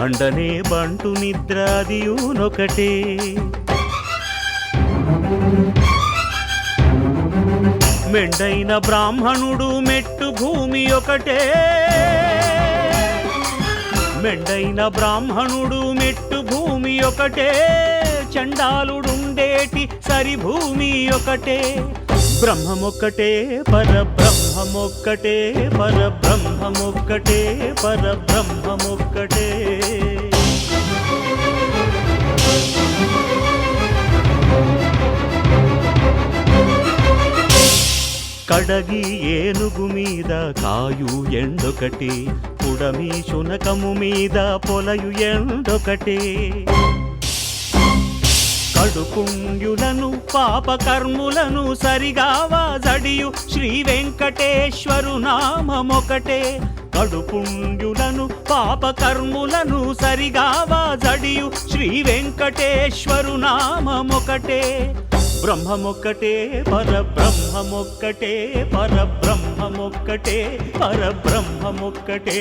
S2: అండనే బంటు నిద్రాదియునొకటే. మెండైన బ్రాహ్మణుడు మెట్టు భూమి ఒకటే, మెండైన బ్రాహ్మణుడు మెట్టు భూమి ఒకటే, చండాలుడుండేటి సరిభూమి ఒకటే. బ్రహ్మమొక్కటే పరబ్రహ్మమొక్కటే, పరబ్రహ్మమొక్కటే పరబ్రహ్మమొక్కటే. కడగి ఏనుగు మీద కాయు ఎండొకటి, పుడమి శునకము మీద పొలయు ఎండొకటి. కడుపుండ్యులను పాపకర్ములను సరిగావా జడియు శ్రీ వెంకటేశ్వరు నామమొకటే. కడుపుండ్యులను పాపకర్ములను సరిగావా జడియు శ్రీ వెంకటేశ్వరు నామమొకటే. బ్రహ్మమొక్కటే పరబ్రహ్మమొక్కటే, పరబ్రహ్మమొక్కటే పరబ్రహ్మమొక్కటే.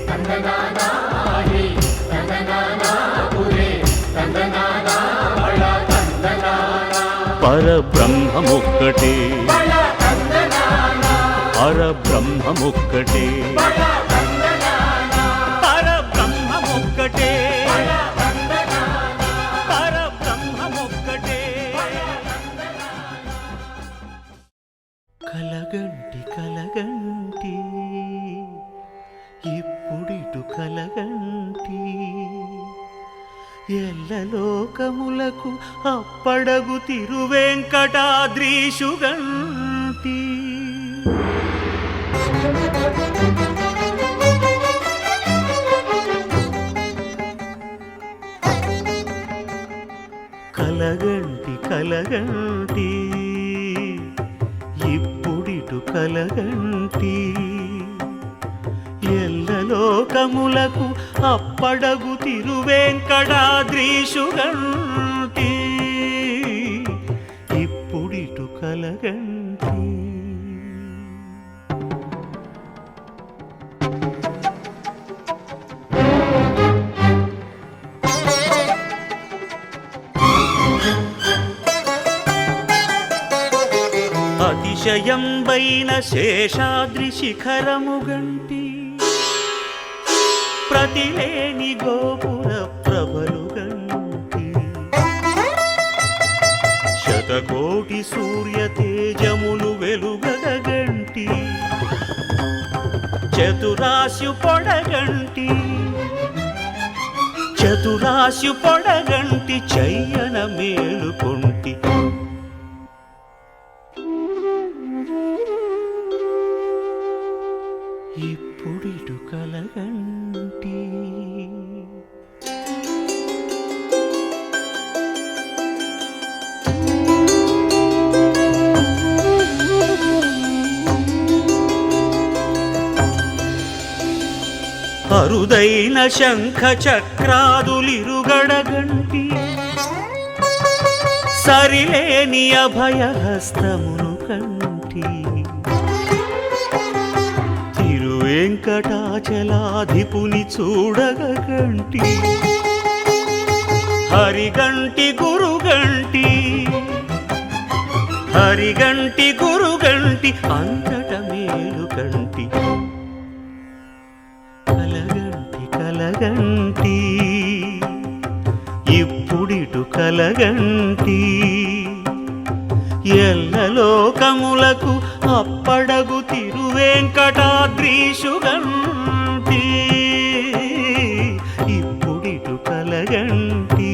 S1: సంగనానా ఆడి సంగనానా పురి సంగనానా బల సంగనానా,
S2: పరబ్రహ్మమొక్కటే
S1: బల సంగనానా.
S7: పరబ్రహ్మమొక్కటే పరబ్రహ్మమొక్కటే పరబ్రహ్మమొక్కటే.
S2: కలగంటి కలగంటి ఇప్పుడిటు కలగంటి ఎల్లలోకములకు అప్పడగు తిరువెంకటాద్రీషుగంటి. కలగంటి కలగంటి ఇప్పుడిటు కలగంటి ఎల్లలోకములకు అప్పడగు తిరువెంకటాద్రీషుగంటి. ఇప్పుడిటు కలగంటి. అతిశయంబైన శేషాద్రి శిఖరముగంటి ప్రతిలేని గోపుర ప్రభలుగంటి శతకోటి సూర్య తేజములు వెలుగగంటి చతురాశు పొడగంటి చతురాశు పొడగంటి చయ్యన మేలుకొంటి. ఇప్పుడిటు కలగంటి. అరుదైన శంఖ చక్రాదులిరుగడగంటి సరిలేని అభయహస్తమును కంటి వెంకటాచలాధిపుని చూడగంటి హరిగంటి గురుగంటి హరిగంటి గురుగంటి అంతట మేలుగంటి. కలగంటి కలగంటి ఇప్పుడిటు కలగంటి ఎల్లలోకములకు అప్పడగు తిరువెంకటాద్రీషుగంటి. ఇప్పుడిటు కలగంటి.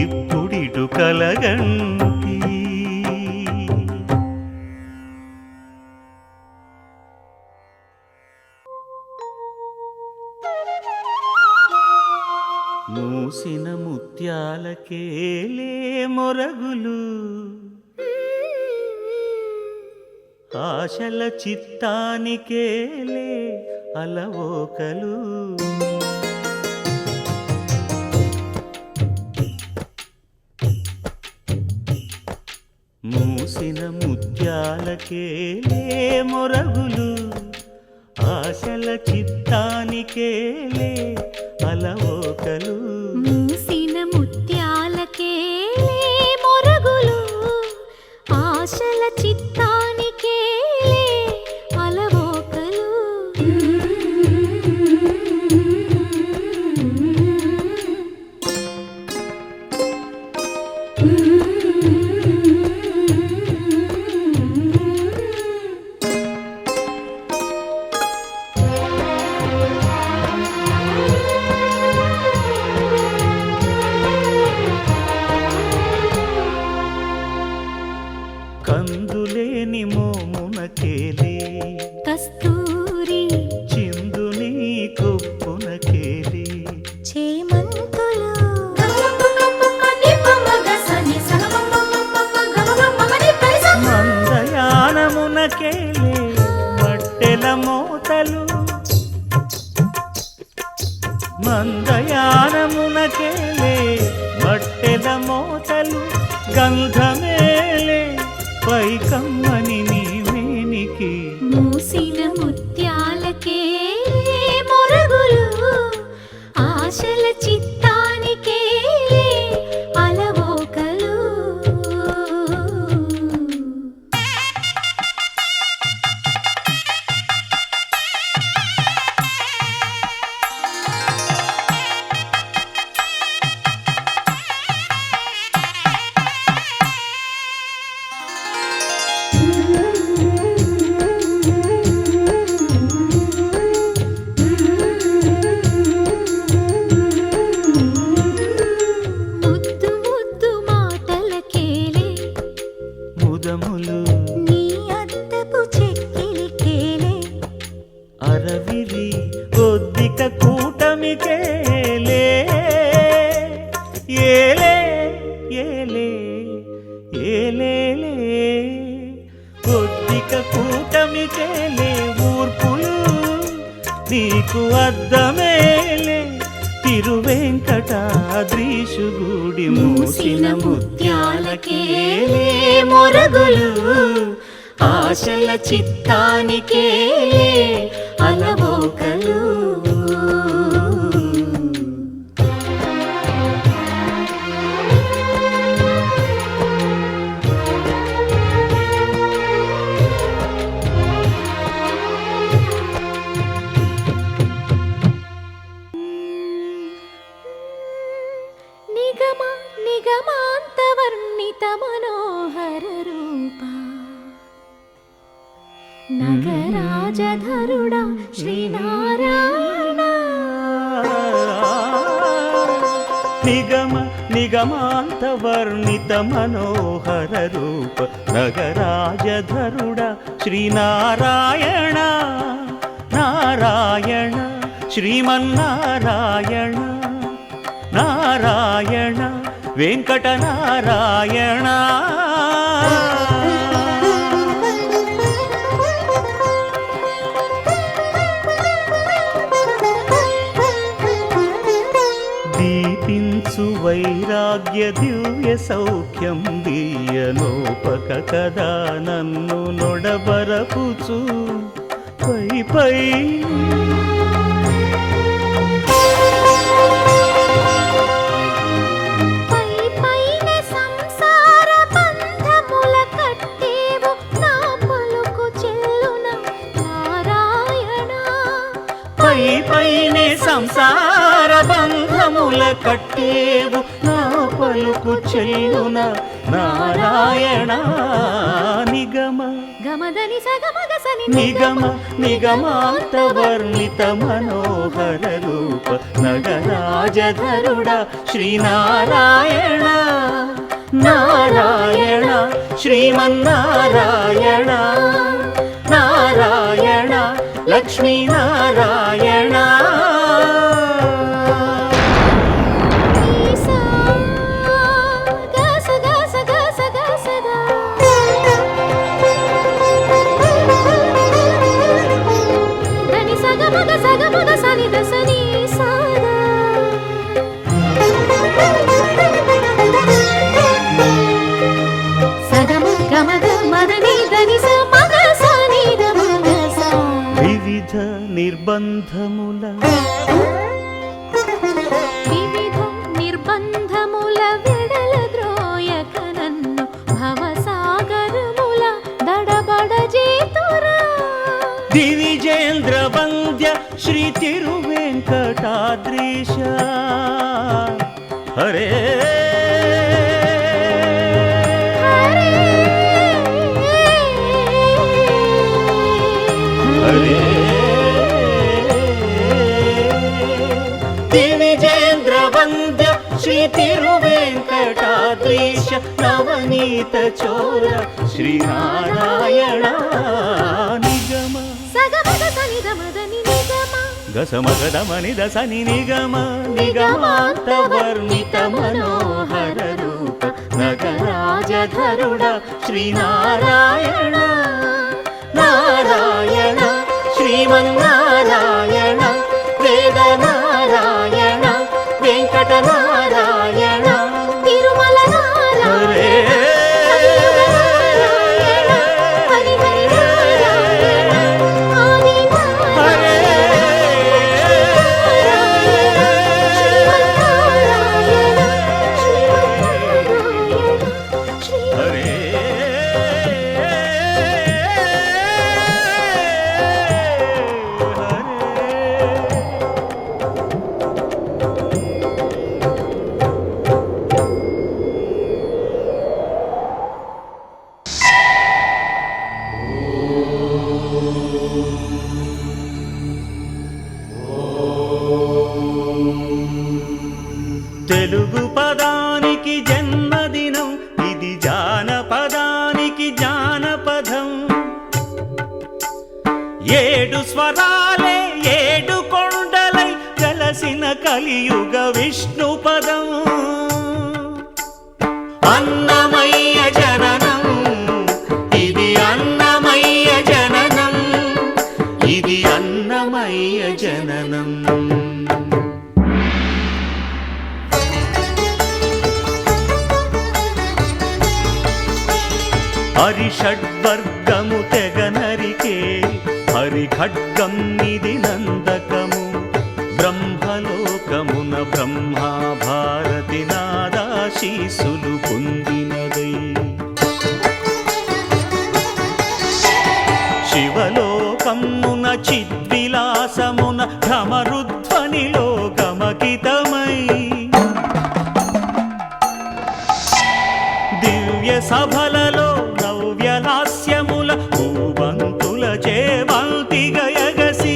S2: ఇప్పుడిటు కలగంటి. మూసిన ముత్యాలకేలే మొరగులు ఆశల చిత్తానికేలే అలవోకలు. మూసిన ముత్యాలకేలే మొరగులు ఆశల చిత్తానికేలే అలవోకలు.
S5: మూసిన ముత్యాలకేలే మొరగులు ఆశల చిత్తానికేలే అలవోకలు.
S2: కందులేని మోమునకేలే
S5: కస్తూరి
S2: చిందుని కొప్పునకేలే
S5: చేమంతులు
S2: మందయానమునకేలే మట్టెల మోతలు మందయానమునకేలే మట్టెల మోతలు గంధమేలే పైకమ్మని నీవేనికి.
S5: మూసిన ముత్యాలకేలే మొరగులు ఆశల చిత్తానికేలే అలవోకలు.
S2: ముదములు
S5: నీ అద్దపు చెక్కిలికేలే
S2: అరవిరి ఒద్దిక కూటమికేలే ఏలే ఏలే ఏలేలే ఒద్దిక కూటమికేలే ఊర్పులు నీకు అద్దమేలే తిరువెంకటాద్రీశుగుడి మూసిన ముత్యాలకేలే మొరగులు ఆశల చిత్తానికేలే అలవోకలు
S5: నిగమ నిగమాంతవర్ణిత మనోహర రూప నగరాజధరుడా శ్రీనారాయణ
S2: నిగమ నిగమాంత వర్ణిత మనోహర రూప నగరాజధరుడ శ్రీనారాయణ నారాయణ శ్రీమన్నారాయణ నారాయణ వెంకటనారాయణ దీపించు వైరాగ్య దివ్య సౌఖ్యం దీయనోపక కదా నన్ను నొడబరపుచు పై పై పైనే సంసార బంధముల కట్టేవు నా పలుకు చెల్లున నారాయణ నిగమ
S5: గమదని సగమగసని
S2: నిగమ నిగమాంత వర్ణిత మనోహర రూప నగరాజధరుడ శ్రీనారాయణ నారాయణ శ్రీమన్నారాయణ నారాయణ లక్ష్మీనారాయణ వివిధ నిర్బంధముల
S5: వివిధ నిర్బంధముల విడల ద్రోయక నన్ను భవసాగరముల దడబడ జేతురా
S2: దివిజేంద్ర వంద్య శ్రీ తిరువెంకటాద్రీశ హరే హరే దివిజేంద్ర వంద్య శ్రీ తిరువెంకటాద్రీశ నవనీత చోర శ్రీనారాయణ నిగమ గసమగదమని దసని నిగమ నిగమాంత వర్ణిత మనోహర రూప నగరాజధరుడ శ్రీనారాయణ నారాయణ శ్రీమన్నారాయణ వేదనారాయణ వెంకటనారాయణ
S5: తిరుమల నారాయణ
S7: స్వరాలే ఏడు కొండలై కలసిన కలియుగ విష్ణు పదం అన్నమయ్య జననం ఇది అన్నమయ్య జననం ఇది అన్నమయ్య జననం హరిషడ్వర్గము తెగనరికే హరిఖడ్గం ఇది నందకము బ్రహ్మలోకమున బ్రహ్మా భారతి నాదాశీసులు పొందినదై శివలోకమున చిద్విలాసమున ఢమరుధ్వనిలో గమకితమై దివ్య సభలలో నవ్యలాస్యముల భూబంతుల చేవంతి గయగసి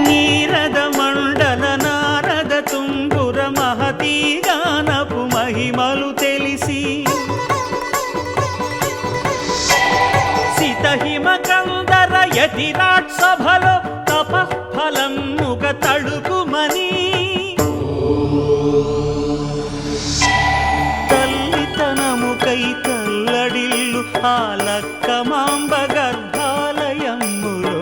S7: నీరద మండల నారద తుంగుర మహతీ గానపు మహిమలు తెలిసి సితహిమ కందర యతిరాట్ సభలో తపఃఫలం ముగ తడుకుమని తల్లితనముకై తల్లడిల్లు ఆ లక్కమాంబ గర్భాలయములో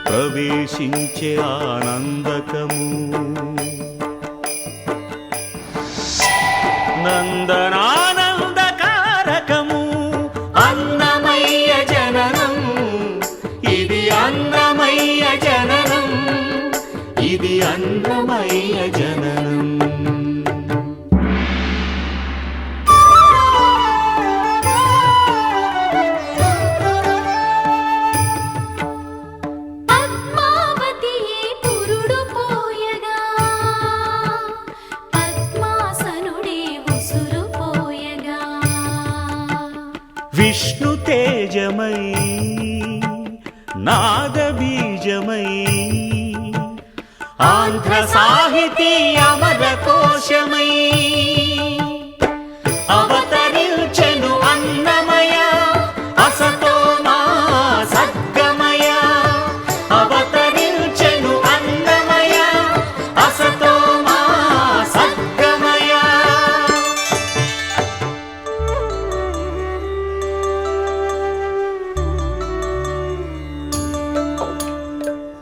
S7: ప్రవేశించే ఆనందకము నందనానందకారకము అన్నమయ్య జననం ఇది అన్నమయ్య జననం ఇది అన్నమయ్య జననం
S5: పద్మావతియే పురుడు పోయగా పద్మాసనుడే ఉసురు పోయగా
S7: విష్ణు తేజమై నాదబీజమై ఆంధ్ర సాహితీ అమర కోశమై అవతరించెను అన్నమయ అసతో మా సద్గమయ అవతరించెను అన్నమయ అసతో మా సద్గమయ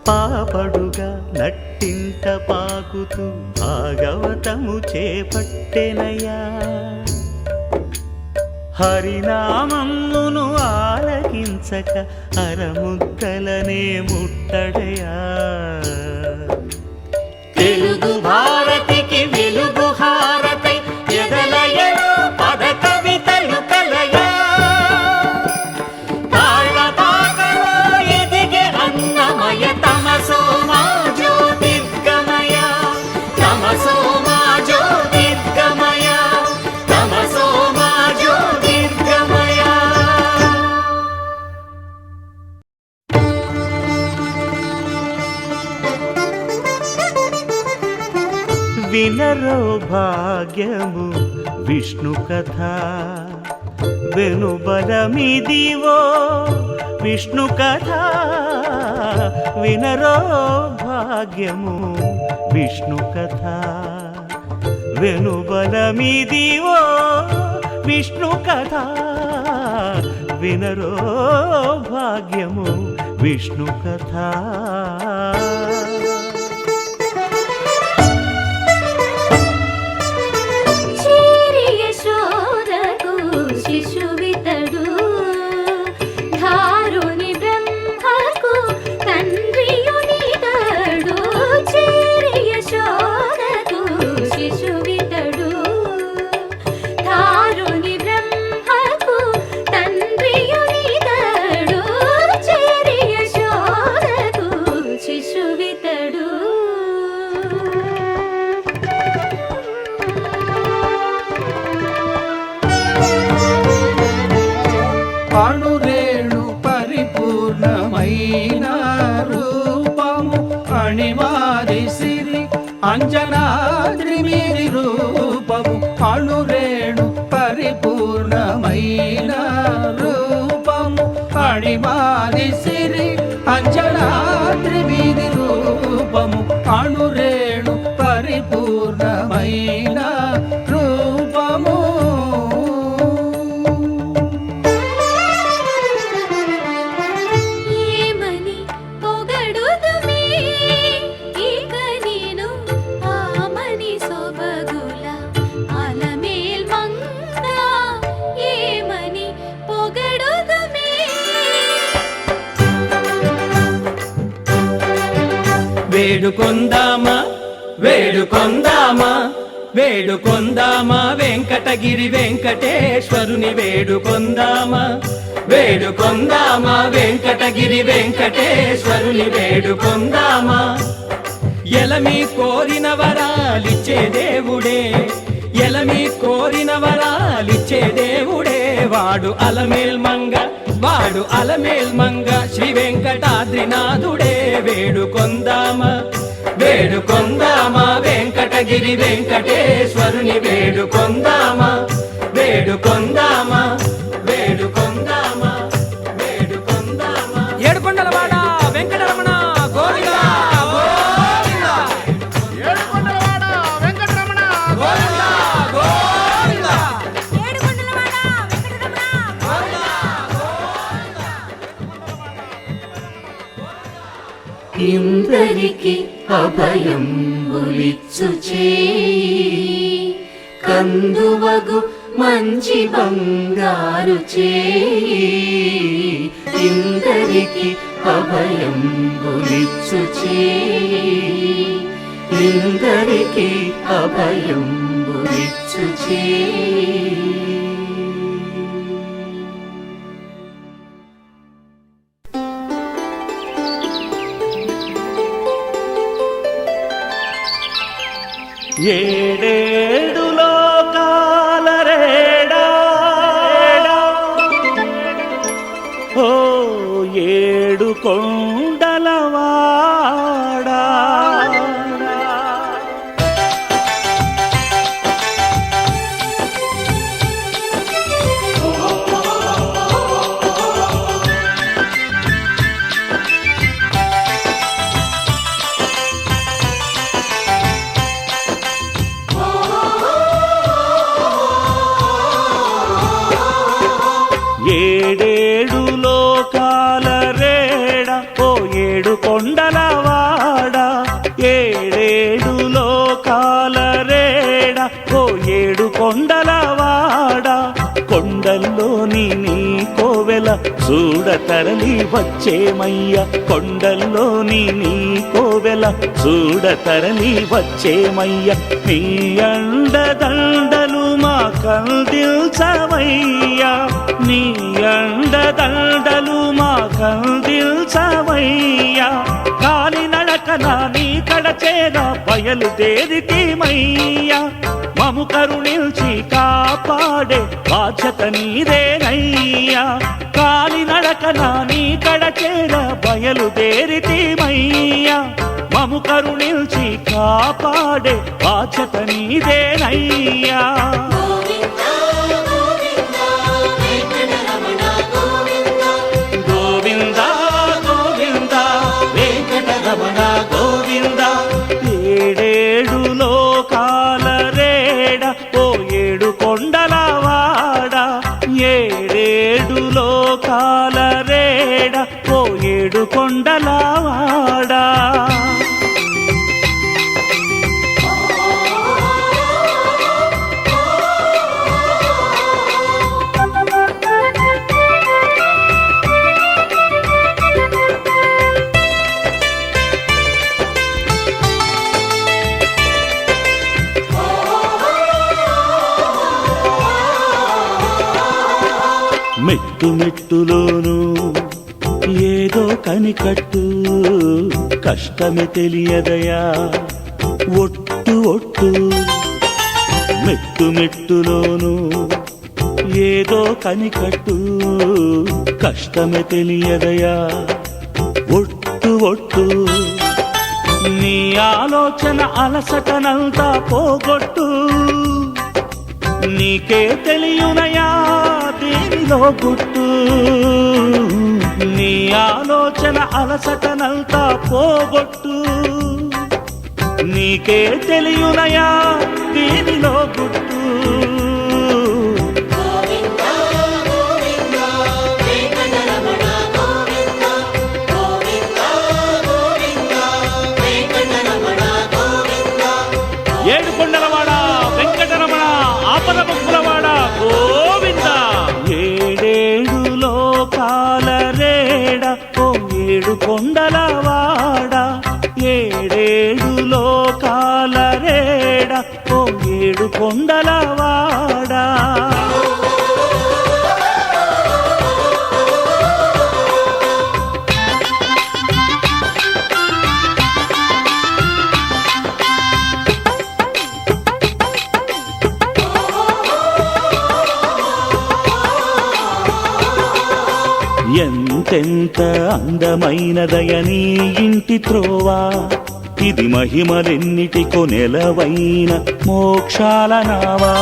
S7: పాపడుగా నట్టింట పాకుతూ భాగవతము చేపట్టెనయా హరినామమును ఆలకించక అరముద్దలనే ముట్టడయా తెలుగు భారతికి వెలుగు హారతై ఎదలయలో పద కవితలు కలయా తాళపాకలో ఎదిగే అన్నమయ తమసో మా జ్యోతిర్గమయ తమసో మా జ్యోతిర్గమయ తమసో మా జ్యోతిర్గమయ వినరో భాగ్యము విష్ణు కథ వెనుబలమిదివో విష్ణు కథ వినరో భాగ్యము విష్ణు కథ వెనుబలమిదివో విష్ణు కథ వినరో భాగ్యము విష్ణు కథ
S5: చేరి యశోదకు శిశువితడు ధారుని బ్రహ్మకు తండ్రియునితడు చేరి యశోదకు శిశువితడు ధారుని బ్రహ్మకు తండ్రియునితడు చేరి యశోదకు శిశువితడు
S6: అణురేణు పరిపూర్ణమైన రూపము అణిమాది సిరి అంజనాద్రి మీరి రూపము అణురేణు పరిపూర్ణమైన రూపము అణిమాది సిరి అంజనాద్రి వీధి రూపము అణురేణు పరిపూర్ణమైన రూపము.
S5: ఏమని పొగడుదుమే ఇక నేను ఆమని సొబగుల అలమేల్ మంగ. ఏమని పొగడుదుమే.
S6: వేడుకొందామా వేడుకొందామా వేడుకొందామా వెంకటగిరి వెంకటేశ్వరుని వేడుకొందామా వేడుకొందామా వెంకటగిరి వెంకటేశ్వరుని వేడుకొందామా. ఎలమి కోరిన వరాలిచ్చే దేవుడే ఎలమి కోరిన వరాలిచ్చే దేవుడే వాడు అలమేల్ మంగ వాడు అలమేల్ మంగ శ్రీ వెంకటాద్రినాథుడే. వేడుకొందామా వేడుకొందామా వెంకటగిరి వెంకటేశ్వరుని వేడుకొందామా వేడుకొందామా వేడుకొందామా వేడుకొందామా. ఏడుకొండలవాడ వెంకటరమణ గోవిందా గోవిందా. ఏడుకొండలవాడ వెంకటరమణ గోవిందా గోవిందా.
S5: ఏడుకొండలవాడ వెంకటరమణ గోవిందా.
S2: ఇందరికి అభయం ఉలిచ్చు చేయి కందువగు మంచి బంగారు చేయి. ఇందరికి అభయం ఉలిచ్చు చేయి ఇందరికి అభయం ఉలిచ్చు చేయి.
S7: ఏడేడు లోకాల రేడా ఓ ఏడు కొండలవాడా. ఏడేడు లోకాల రేడ ఓ ఏడు కొండలవాడ. ఏడేడు లోకాల రేడ ఓ ఏడు కొండలవాడ. కొండల్లోని నీ కోవెల చూడ తరలి వచ్చేమయ్య. కొండల్లోని నీ కోవెల చూడ తరలి వచ్చేమయ్య. నీ అండదండలు మా కందిల్చవయ్యా. నీ అండదండలు మా కందిల్చవయ్యా. కాలి నడకన నీ కడచేర బయలుదేరితీమయ్యా. మము కరుణించి కాపాడే బాధ్యత నీదేనయ్యా. కాలి నడకన నీ కడచేర బయలుదేరితీమయ్యా. మము కరుణించి కాపాడే బాధ్యత నీదేనయ్యా.
S5: గోవిందా గోవిందా వెంకటరమణ గోవిందా.
S7: గోవిందా గోవిందా వెంకటరమణ గోవిందా. ఏడేడు లోకాల రేడ ఓ ఏడు కొండలవాడ. ఏడేడు లోకాల రేడ ఓ ఏడు కొండలవాడ. మెట్టు మెట్టులోనూ ఏదో కనికట్టు కష్టమే తెలియదయా ఒట్టు ఒట్టు. మెట్టు మెట్టులోనూ ఏదో కనికట్టు కష్టమే తెలియదయా ఒట్టు ఒట్టు. నీ ఆలోచన అలసటనంతా పోగొట్టు. నీకే తెలియనయా దీనిలో గుట్టు. నీ ఆలోచన అలసటనంతా పోగొట్టు నీకే తెలియునయా దీనిలో గుట్టు ఏడుకొండలవాడ వెంకటరమణ ఆపద ముక్కులవాడ గోవింద ఏడేడు లోకాల రేడ ఓ ఏడు కొండలవాడ ఏడేడు లోకాల రేడ ఓ ఏడు కొండలవాడ ఎంతెంత అందమైనదయనీ ఇంటి త్రోవా ఇది మహిమలెన్నిటికో నెలవైన మోక్షాల నావా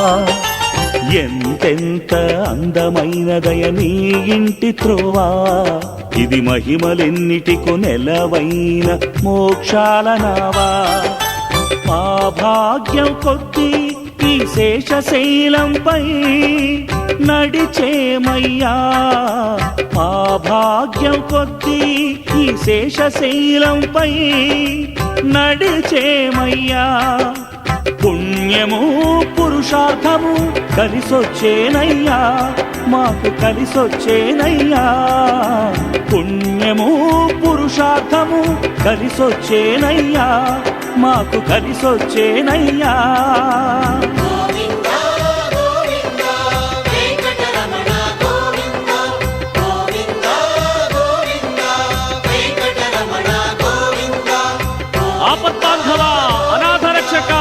S7: ఎంతెంత అందమైనదయనీ ఇంటి త్రోవా ఇది మహిమలెన్నిటికో నెలవైన మోక్షాల నావా మా భాగ్యం కొద్ది ఈ శేషశైలంపై నడిచేమయ్యా మా భాగ్యం కొద్ది ఈ శేషశైలంపై నడిచేమయ్యా పుణ్యము పురుషార్థము కలిసొచ్చేనయ్యా మాకు కలిసొచ్చేనయ్యా పుణ్యము పురుషార్థము కలిసొచ్చేనయ్యా మాకు కలిసొచ్చేనయ్యా ఆపద్బాంధవ అనాథ రక్షక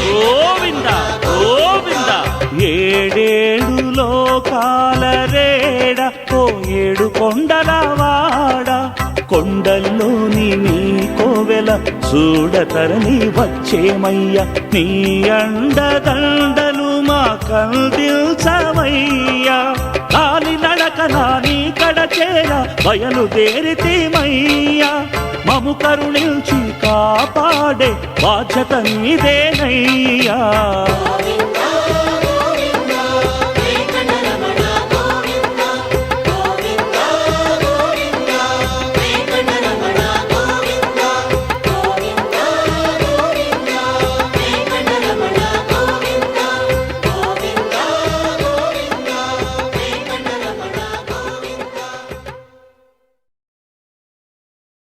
S7: గోవింద గోవింద ఏడేడు లోకాల రేడ ఓ ఏడు కొండలవాడ కొండల్లోని నీ కోవెల చూడతరని వచ్చేమయ్య నీ అండదండలు మా కందిల్చవయ్యా కాలి నడకనా నీ కడచేర బయలుదేరితేమయ్యా మము కరుణించి కాపాడే బాధ్యత నీదేనయ్యా